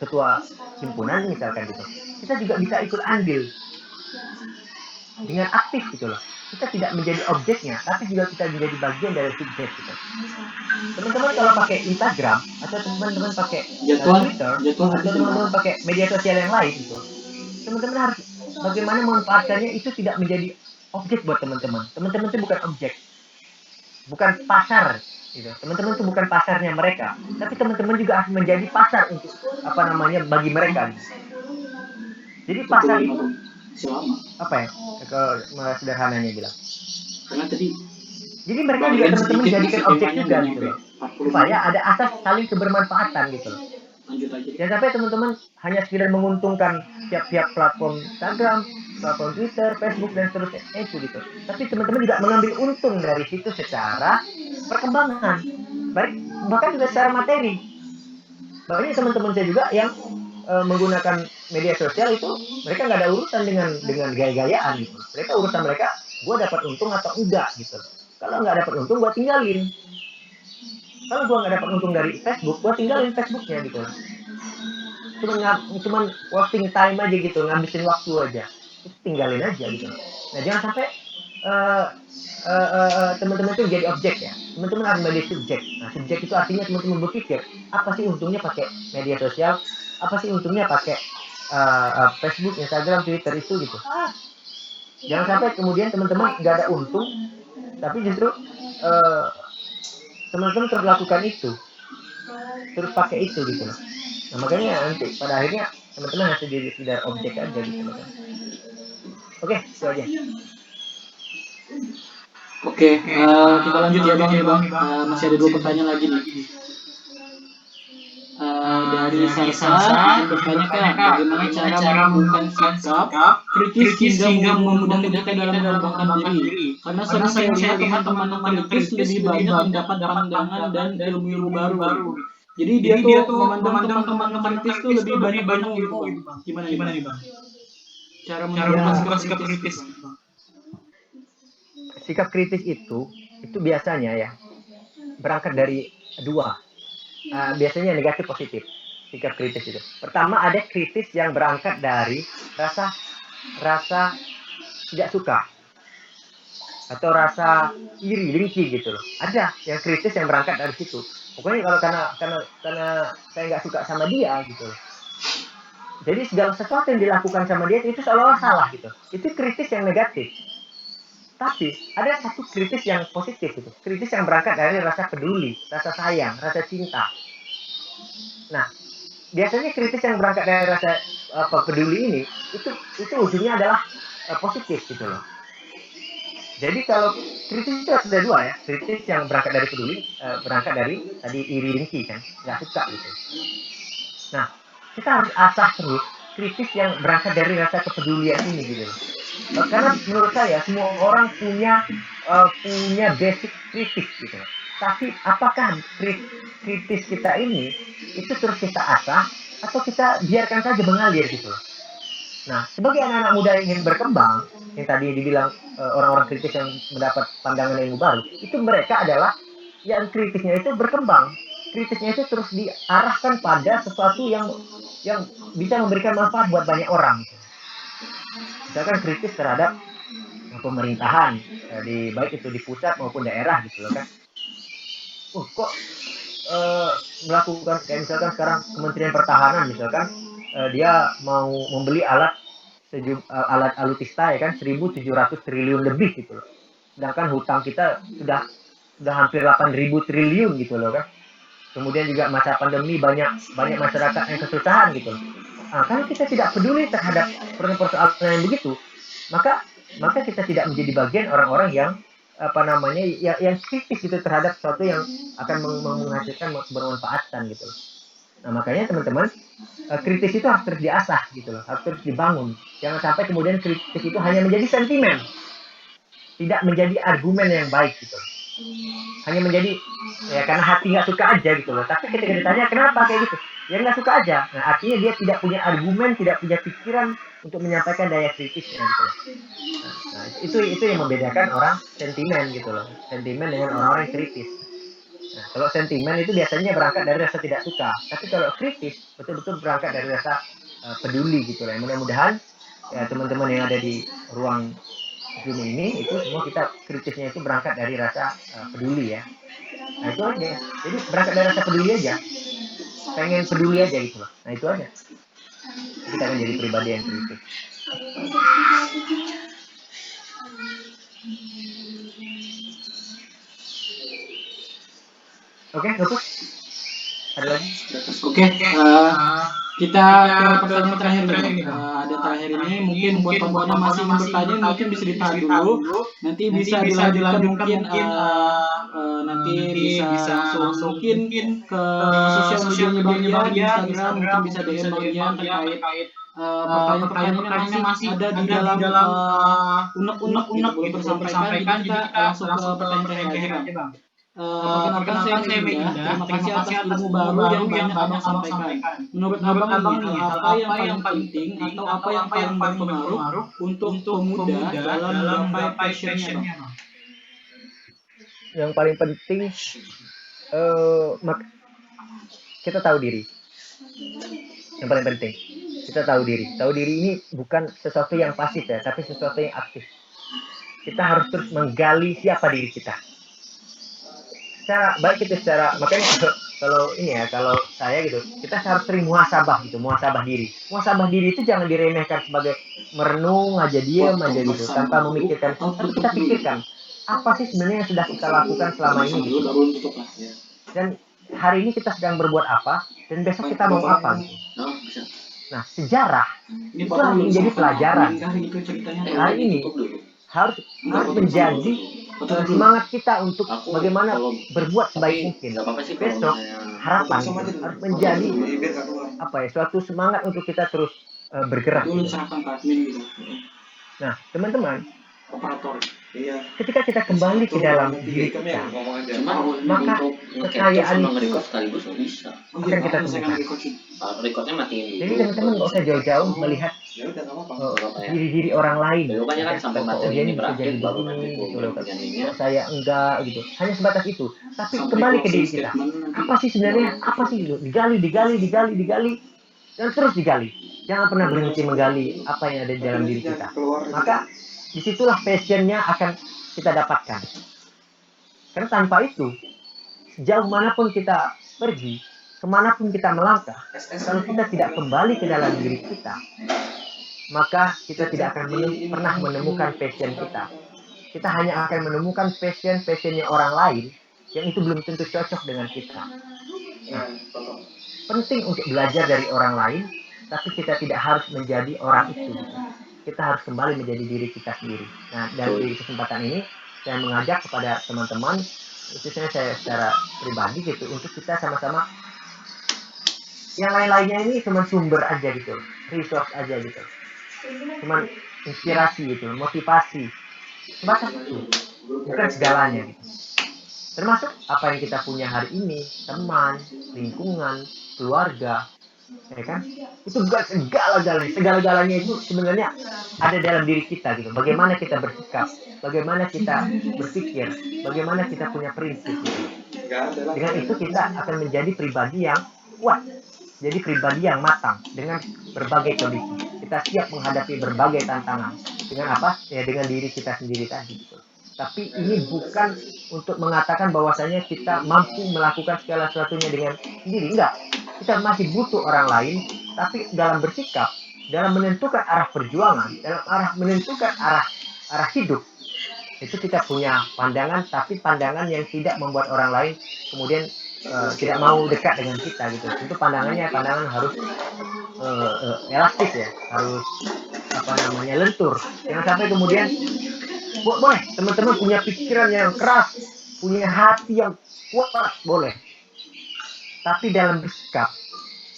ketua himpunan misalkan gitu, kita juga bisa ikut andil dengan aktif gitu loh. Kita tidak menjadi objeknya, tapi juga kita menjadi bagian dari subjek gitu. Teman-teman kalau pakai Instagram atau teman-teman pakai Twitter atau teman-teman pakai media sosial yang lain gitu, teman-teman harus bagaimana memanfaatkannya itu tidak menjadi objek buat teman-teman. Teman-teman itu bukan objek, bukan pasar gitu. Teman-teman itu bukan pasarnya mereka, tapi teman-teman juga harus menjadi pasar untuk bagi mereka gitu. Jadi pasar itu apa ya kalau sederhananya bilang, jadi mereka juga teman-teman jadikan objek juga gitu loh, supaya ada asas saling kebermanfaatan gitu loh. Jangan sampai teman-teman hanya sekedar menguntungkan tiap-tiap platform Instagram, platform Twitter, Facebook dan seterusnya itu gitu. Tapi teman-teman juga mengambil untung dari situ secara perkembangan, bahkan juga secara materi. Banyak teman-teman saya juga yang menggunakan media sosial itu mereka nggak ada urusan dengan gaya-gayaan gitu. Mereka urusan mereka, gue dapat untung atau enggak gitu. Kalau nggak dapat untung, gue tinggalin. Kalau gue nggak dapat untung dari Facebook, gue tinggalin Facebooknya gitu. Cuman wasting time aja gitu, ngabisin waktu aja. Itu tinggalin aja gitu. Nah jangan sampai teman-teman itu jadi objek ya. Teman-teman harus menjadi subjek. Nah subjek itu artinya teman-teman berpikir apa sih untungnya pakai media sosial, apa sih untungnya pakai Facebook, Instagram, Twitter itu gitu. Jangan sampai kemudian teman-teman nggak ada untung, tapi justru teman-teman terus lakukan itu, terus pakai itu gitu loh. Nah makanya nanti pada akhirnya teman-teman harus jadi sekedar objek aja gitu loh. Oke, itu aja. Oke, kita lanjut ya Bang. Masih ada 2 pertanyaan lagi nih. Dari Sarsa bertanyakan bagaimana cara menumbuhkan sikap kritis hingga memudahkan kita dalam mengembangkan diri. Karena sering saya lihat teman-teman kritis lebih banyak mendapat pandangan dan ilmu baru. Jadi dia tuh memandang teman-teman kritis tuh lebih banyak ilmu gitu Bang. Gimana nih Bang? Cara menumbuhkan sikap kritis. Sikap kritis itu biasanya ya berangkat dari 2. Biasanya negatif positif sikap kritis itu. Pertama ada kritis yang berangkat dari rasa tidak suka atau rasa iri, dengki gitu loh. Ada yang kritis yang berangkat dari situ. Pokoknya kalau karena saya nggak suka sama dia gitu loh. Jadi segala sesuatu yang dilakukan sama dia itu seolah-olah salah gitu. Itu kritis yang negatif. Tapi ada satu kritis yang positif itu. Kritis yang berangkat dari rasa peduli, rasa sayang, rasa cinta. Nah, biasanya kritis yang berangkat dari rasa peduli ini itu ujungnya adalah positif gitu loh. Jadi kalau kritis itu ada 2 ya. Kritis yang berangkat dari peduli, berangkat dari tadi iri dengki kan, nggak suka gitu. Nah, kita harus asah terus kritis yang berangkat dari rasa kepedulian ini gitu loh. Karena menurut saya semua orang punya punya basic kritis gitu. Tapi apakah kritis kita ini itu terus kita asah atau kita biarkan saja mengalir gitu loh. Nah, sebagai anak-anak muda yang ingin berkembang, yang tadi dibilang orang-orang kritis yang mendapat pandangan ilmu baru, itu mereka adalah yang kritisnya itu berkembang. Kritisnya itu terus diarahkan pada sesuatu yang bisa memberikan manfaat buat banyak orang. Misalkan kritis terhadap pemerintahan, baik itu di pusat maupun daerah gitu loh kan. Kok melakukan kayak misalkan sekarang Kementerian Pertahanan misalkan dia mau membeli alat alutsista ya kan 1.700 triliun lebih gitu loh. Sedangkan hutang kita sudah hampir 8.000 triliun gitu loh kan. Kemudian juga masa pandemi banyak masyarakat yang kesusahan gitu loh. Nah, kalau kita tidak peduli terhadap persoalan yang begitu, maka kita tidak menjadi bagian orang-orang yang yang kritis gitu terhadap sesuatu yang akan menghasilkan bermanfaatan gitu loh. Nah, makanya teman-teman, kritis itu harus terus diasah gitu loh, harus terus dibangun. Jangan sampai kemudian kritis itu hanya menjadi sentimen, tidak menjadi argumen yang baik gitu loh. Hanya menjadi ya karena hati nggak suka aja gitu loh. Tapi ketika ditanya kenapa kayak gitu, ya nggak suka aja. Nah, artinya dia tidak punya argumen, tidak punya pikiran untuk menyampaikan daya kritisnya gitu loh. Nah, itu yang membedakan orang sentimen gitu loh. Sentimen dengan orang-orang yang kritis. Nah, kalau sentimen itu biasanya berangkat dari rasa tidak suka. Tapi kalau kritis betul-betul berangkat dari rasa peduli gitu loh. Mudah-mudahan ya teman-teman yang ada di ruang Zoom ini itu semua kita kritisnya itu berangkat dari rasa peduli ya. Nah itu aja. Jadi berangkat dari rasa peduli aja. Pengen peduli aja gitu loh. Nah itu aja. Kita akan jadi pribadi yang kritis. Oke, Lupus? Ada lagi? Oke, kita ke pertanyaan terakhir dulu. Ada terakhir ini mungkin buat teman-teman masih ingin bertanya mungkin bisa ditahan dulu. Nanti bisa dilanjutkan mungkin nanti bisa langsung mungkin ke sosial medianya Bang Ian, di Instagram mungkin bisa DM Bang Ian terkait pertanyaan-pertanyaan yang masih ada di dalam unek-unek gitu belum tersampaikan. Jadi kita langsung ke pertanyaan terakhir aja Bang. Perkenalkan saya Meginda. Terima kasih atas ilmu baru yang banyak Abang sampaikan. Menurut Abang nih, apa yang paling penting atau apa yang paling berpengaruh untuk pemuda dalam menggapai passionnya Bang? Yang paling penting kita tahu diri. Yang paling penting kita tahu diri. Tahu diri ini bukan sesuatu yang pasif ya, tapi sesuatu yang aktif. Kita harus terus menggali siapa diri kita. Makanya kalau ini ya, kalau saya gitu, kita harus sering muhasabah gitu, muhasabah diri. Muhasabah diri itu jangan diremehkan sebagai merenung aja, diam aja gitu, tanpa memikirkan. Tapi kita pikirkan apa sih sebenarnya yang sudah kita lakukan selama ini gitu. Dan hari ini kita sedang berbuat apa, dan besok kita mau apa gitu. Nah, sejarah itu harus menjadi pelajaran. Hari ini harus menjadi semangat kita untuk bagaimana berbuat sebaik mungkin. Besok harapan harus menjadi suatu semangat untuk kita terus bergerak. Nah, teman-teman, ketika kita kembali ke dalam diri kita, maka kekayaan itu akan kita temukan. Jadi teman-teman nggak usah jauh-jauh melihat diri-diri orang lain. Dia ini bisa jadi begini gitu loh. Kok saya enggak gitu. Hanya sebatas itu. Tapi kembali ke diri kita. Apa sih sebenarnya? Apa sih itu? Digali. Dan terus digali. Jangan pernah berhenti menggali apa yang ada di dalam diri kita. Maka disitulah passionnya akan kita dapatkan. Karena tanpa itu, sejauh manapun kita pergi, kemanapun kita melangkah, kalau kita tidak kembali ke dalam diri kita, maka kita tidak akan pernah menemukan passion kita. Kita hanya akan menemukan passionnya orang lain yang itu belum tentu cocok dengan kita. Nah, penting untuk belajar dari orang lain, tapi kita tidak harus menjadi orang itu. Kita harus kembali menjadi diri kita sendiri. Nah, dari kesempatan ini, saya mengajak kepada teman-teman, khususnya saya secara pribadi gitu, untuk kita sama-sama, yang lain-lainnya ini cuma sumber aja gitu, resource aja gitu, cuma inspirasi gitu, motivasi, sebatas itu. bukan segalanya gitu. Termasuk apa yang kita punya hari ini, teman, lingkungan, keluarga, ya kan? Itu bukan segala-galanya. Segala-galanya itu sebenarnya ada dalam diri kita gitu. Bagaimana kita bersikap, bagaimana kita berpikir, bagaimana kita punya prinsip gitu. Dengan itu kita akan menjadi pribadi yang kuat, jadi pribadi yang matang dengan berbagai kondisi. Kita siap menghadapi berbagai tantangan. Dengan apa? Ya dengan diri kita sendiri tadi gitu. Tapi ini bukan untuk mengatakan bahwasanya kita mampu melakukan segala sesuatunya dengan sendiri. Enggak. Kita masih butuh orang lain, tapi dalam bersikap, dalam menentukan arah perjuangan, dalam menentukan arah hidup, itu kita punya pandangan, tapi pandangan yang tidak membuat orang lain kemudian tidak mau dekat dengan kita gitu. Itu pandangan harus elastis ya, harus lentur. Jangan sampai kemudian boleh teman-teman punya pikiran yang keras, punya hati yang kuat, boleh. Tapi dalam bersikap,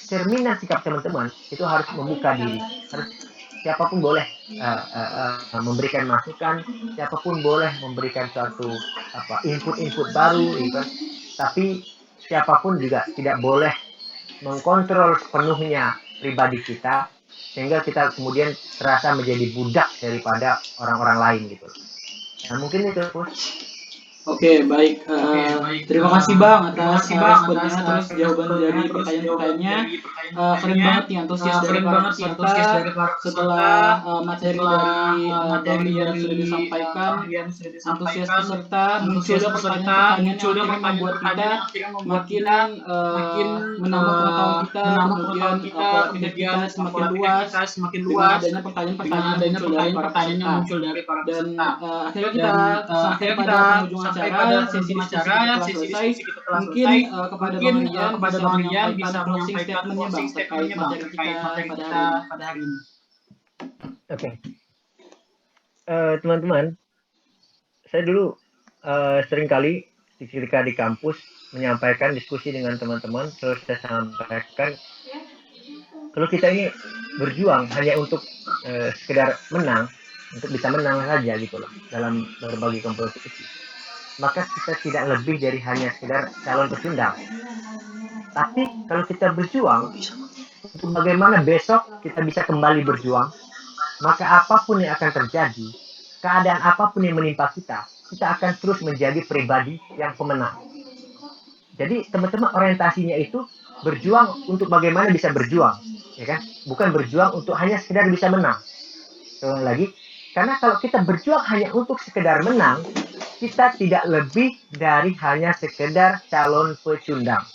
cerminan sikap teman-teman itu harus membuka diri. Harus siapapun boleh memberikan masukan, siapapun boleh memberikan suatu input baru, gitu. Tapi siapapun juga tidak boleh mengkontrol sepenuhnya pribadi kita sehingga kita kemudian terasa menjadi budak daripada orang-orang lain gitu. Nah mungkin itu Pus. Oke, baik. Terima kasih Bang atas responnya, terus jawaban dari pertanyaan-pertanyaannya. Keren banget nih antusias dari para peserta. Setelah materi dari yang sudah disampaikan, antusias peserta, munculnya pertanyaan-pertanyaan yang akhirnya membuat kita makin menambah pengetahuan kita, kemudian pola pikir kita semakin luas dengan adanya pertanyaan-pertanyaan yang muncul dari para peserta. Dan akhirnya kita sampai pada penghujung acara, sesi diskusi kita telah selesai. Mungkin kepada Bang Rian bisa menyampaikan closing statement-nya Bang terkait materi kita pada hari ini. Oke. Teman-teman, saya dulu seringkali ketika di kampus menyampaikan diskusi dengan teman-teman, terus saya sampaikan kalau kita ini berjuang hanya untuk sekedar menang, untuk bisa menang saja gitu loh dalam berbagai kompetisi, maka kita tidak lebih dari hanya sekedar calon pecundang. Tapi kalau kita berjuang untuk bagaimana besok kita bisa kembali berjuang, maka apapun yang akan terjadi, keadaan apapun yang menimpa kita akan terus menjadi pribadi yang pemenang. Jadi teman-teman orientasinya itu berjuang untuk bagaimana bisa berjuang, ya kan? Bukan berjuang untuk hanya sekedar bisa menang. Ulang lagi, karena kalau kita berjuang hanya untuk sekedar menang, kita tidak lebih dari hanya sekedar calon pecundang.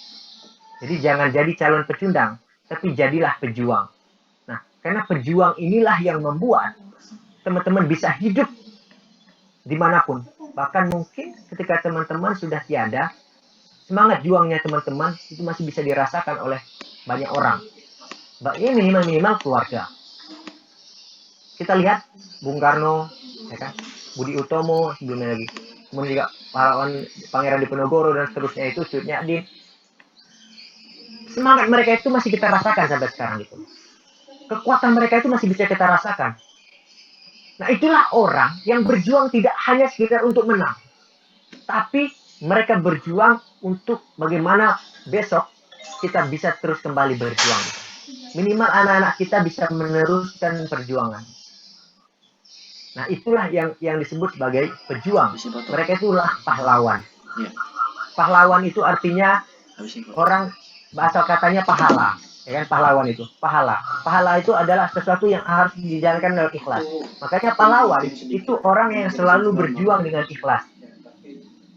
Jadi jangan jadi calon pecundang, tapi jadilah pejuang. Nah, karena pejuang inilah yang membuat teman-teman bisa hidup dimanapun. Bahkan mungkin ketika teman-teman sudah tiada, semangat juangnya teman-teman itu masih bisa dirasakan oleh banyak orang. Ya minimal keluarga. Kita lihat Bung Karno, ya kan? Budi Utomo, sebelumnya lagi. Kemudian juga pahlawan Pangeran Diponegoro dan seterusnya itu, Cut Nyak. Semangat mereka itu masih kita rasakan sampai sekarang gitu. Kekuatan mereka itu masih bisa kita rasakan. Nah, itulah orang yang berjuang tidak hanya sekedar untuk menang, tapi mereka berjuang untuk bagaimana besok kita bisa terus kembali berjuang. Minimal anak-anak kita bisa meneruskan perjuangan. Nah, itulah yang disebut sebagai pejuang. Mereka itulah pahlawan. Pahlawan itu artinya orang, bahasa katanya pahala. Ya kan, pahlawan itu pahala. Pahala itu adalah sesuatu yang harus dijalankan dengan ikhlas. Makanya pahlawan itu orang yang selalu berjuang dengan ikhlas.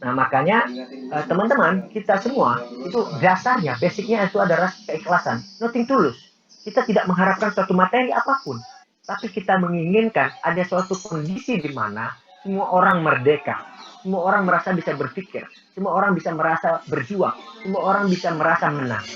Nah, makanya teman-teman, kita semua itu dasarnya, basicnya itu adalah keikhlasan. Nothing tulus. Kita tidak mengharapkan suatu materi apapun, tapi kita menginginkan ada suatu kondisi di mana semua orang merdeka, semua orang merasa bisa berpikir, semua orang bisa merasa berjuang, semua orang bisa merasa menang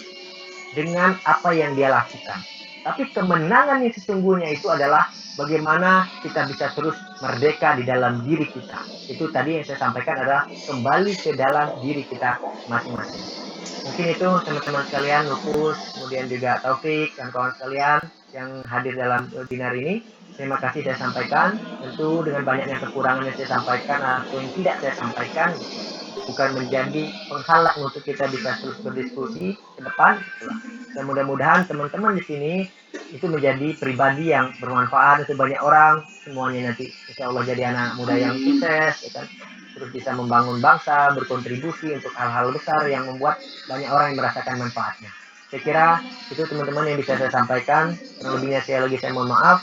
dengan apa yang dia lakukan. Tapi kemenangan yang sesungguhnya itu adalah bagaimana kita bisa terus merdeka di dalam diri kita. Itu tadi yang saya sampaikan adalah kembali ke dalam diri kita masing-masing. Mungkin itu teman-teman sekalian, Lupus, kemudian juga Taufik dan kawan sekalian yang hadir dalam webinar ini. terima kasih saya sampaikan. Tentu dengan banyaknya kekurangan yang saya sampaikan atau yang tidak saya sampaikan, bukan menjadi penghalang untuk kita bisa terus berdiskusi ke depan. Dan mudah-mudahan teman-teman di sini itu menjadi pribadi yang bermanfaat untuk banyak orang. Semuanya nanti insya Allah jadi anak muda yang sukses, ya kan? Terus bisa membangun bangsa, berkontribusi untuk hal-hal besar yang membuat banyak orang yang merasakan manfaatnya. Saya kira itu teman-teman yang bisa saya sampaikan. Kurang lebihnya saya mohon maaf.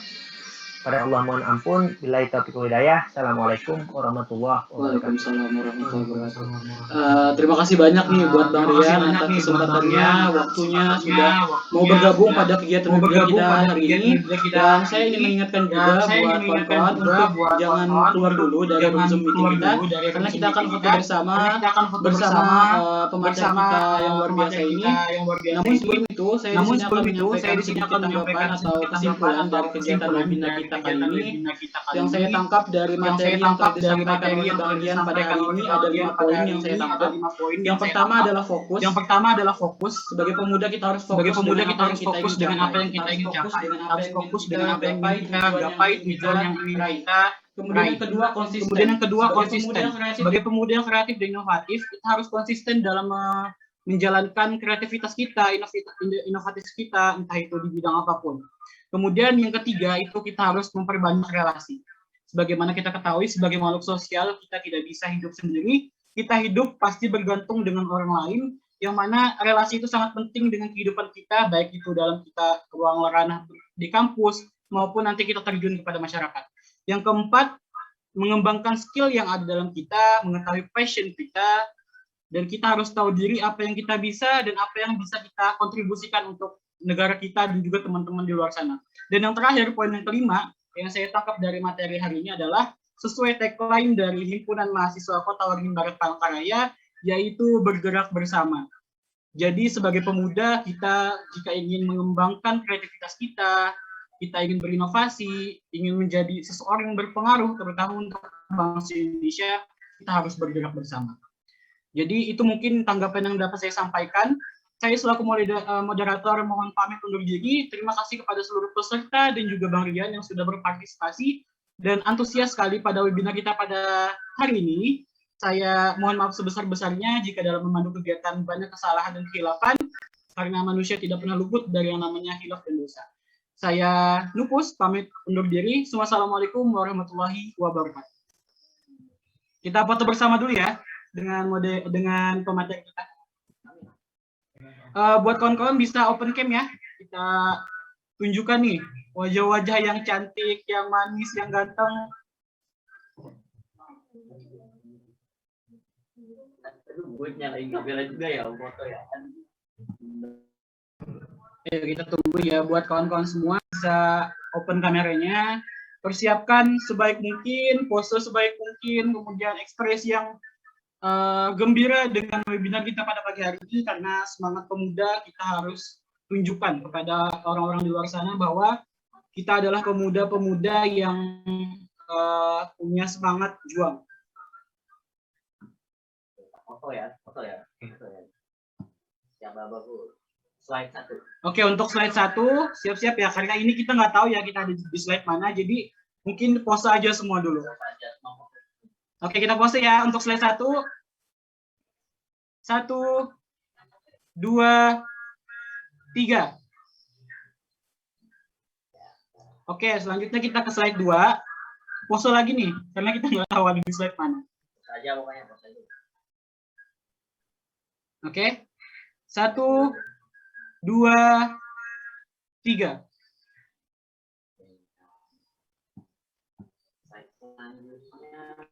Pada Allah mohon ampun. Billahi taufiq wal hidayah. Assalamualaikum warahmatullahi wabarakatuh. Waalaikumsalam warahmatullahi wabarakatuh. Terima kasih banyak nih buat Bang Rian atas kesempatannya, waktunya sudah mau bergabung pada kegiatan kita hari ini. Dan saya ingin mengingatkan juga buat kawan-kawan untuk jangan keluar dulu dari Zoom meeting kita, karena kita akan foto bersama pemateri kita yang luar biasa ini. Namun sebelum itu, saya di sini akan menyampaikan atau kesimpulan dari kegiatan webinar kita kali ini. Yang saya tangkap dari materi yang telah disampaikan oleh Bang Rian pada hari ini ada 5 poin yang saya tangkap. Yang pertama adalah fokus. Sebagai pemuda kita harus fokus dengan apa yang kita ingin capai. Harus fokus dengan apa yang ingin kita gapai, tujuan yang ingin kita. Kemudian yang kedua konsisten. Sebagai pemuda yang kreatif dan inovatif, kita harus konsisten dalam menjalankan kreativitas kita, inovatif kita, entah itu di bidang apapun. Kemudian yang ketiga itu kita harus memperbanyak relasi. Sebagaimana kita ketahui sebagai makhluk sosial, kita tidak bisa hidup sendiri. Kita hidup pasti bergantung dengan orang lain, yang mana relasi itu sangat penting dengan kehidupan kita, baik itu dalam kita ruang ranah di kampus, maupun nanti kita terjun kepada masyarakat. Yang keempat, mengembangkan skill yang ada dalam kita, mengetahui passion kita, dan kita harus tahu diri apa yang kita bisa dan apa yang bisa kita kontribusikan untuk negara kita dan juga teman-teman di luar sana. Dan yang terakhir, poin yang kelima, yang saya tangkap dari materi hari ini adalah sesuai tagline dari Himpunan Mahasiswa Kota Waringin Barat Palangkaraya, yaitu bergerak bersama. Jadi sebagai pemuda, kita jika ingin mengembangkan kreativitas kita ingin berinovasi, ingin menjadi seseorang yang berpengaruh, terutama untuk bangsa Indonesia, kita harus bergerak bersama. Jadi itu mungkin tanggapan yang dapat saya sampaikan. Saya selaku moderator mohon pamit undur diri. Terima kasih kepada seluruh peserta dan juga Bang Rian yang sudah berpartisipasi dan antusias sekali pada webinar kita pada hari ini. Saya mohon maaf sebesar-besarnya jika dalam memandu kegiatan banyak kesalahan dan khilafan, karena manusia tidak pernah luput dari yang namanya khilaf dan dosa. Saya Nupus, pamit undur diri. Wassalamualaikum warahmatullahi wabarakatuh. Kita foto bersama dulu ya dengan pemateri kita. Buat kawan-kawan bisa open cam ya. Kita tunjukkan nih wajah-wajah yang cantik, yang manis, yang ganteng. Gue nyalain kamera juga ya, foto ya. Kita tunggu ya buat kawan-kawan semua bisa open kameranya. Persiapkan sebaik mungkin, pose sebaik mungkin, kemudian ekspresi yang gembira dengan webinar kita pada pagi hari ini, karena semangat pemuda kita harus tunjukkan kepada orang-orang di luar sana bahwa kita adalah pemuda-pemuda yang punya semangat juang. Foto ya. Siap bagus. Slide 1. Oke, untuk slide 1 siap-siap ya, karena ini kita nggak tahu ya kita ada di slide mana, jadi mungkin pose aja semua dulu. Oke, kita pose ya untuk slide 1. 1, 2, 3. Oke, selanjutnya kita ke slide 2. Pose lagi nih, karena kita nggak tahu ada di slide mana. Saja pokoknya pose aja. Oke. 1, 2, 3.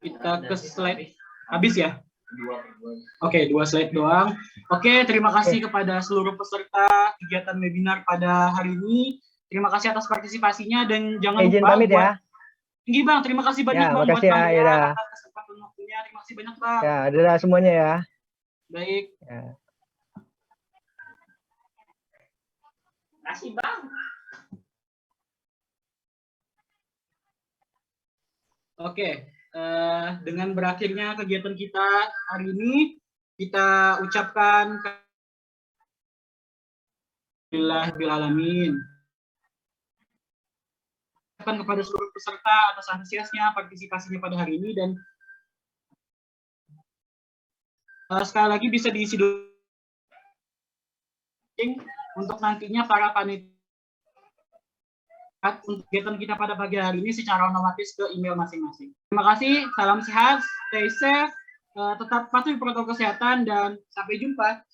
Kita ke slide habis ya. Oke, 2 slide doang. Oke, terima kasih kepada seluruh peserta kegiatan webinar pada hari ini. Terima kasih atas partisipasinya dan jangan lupa pamit ya. Tinggi Bang, terima kasih banyak ya, Bang buat Bang ya, atas kesempatan waktunya. Terima kasih banyak Bang. Ya, adalah semuanya ya. Baik. Ya. Terima kasih Bang. Oke. Dengan berakhirnya kegiatan kita hari ini, kita ucapkan alhamdulillahirabbil alamin. kepada seluruh peserta atas antusiasnya, partisipasinya pada hari ini, dan sekali lagi bisa diisi dulu untuk nantinya para panitia untuk kegiatan kita pada pagi hari ini secara otomatis ke email masing-masing. Terima kasih, salam sehat, stay safe, tetap patuhi protokol kesehatan, dan sampai jumpa.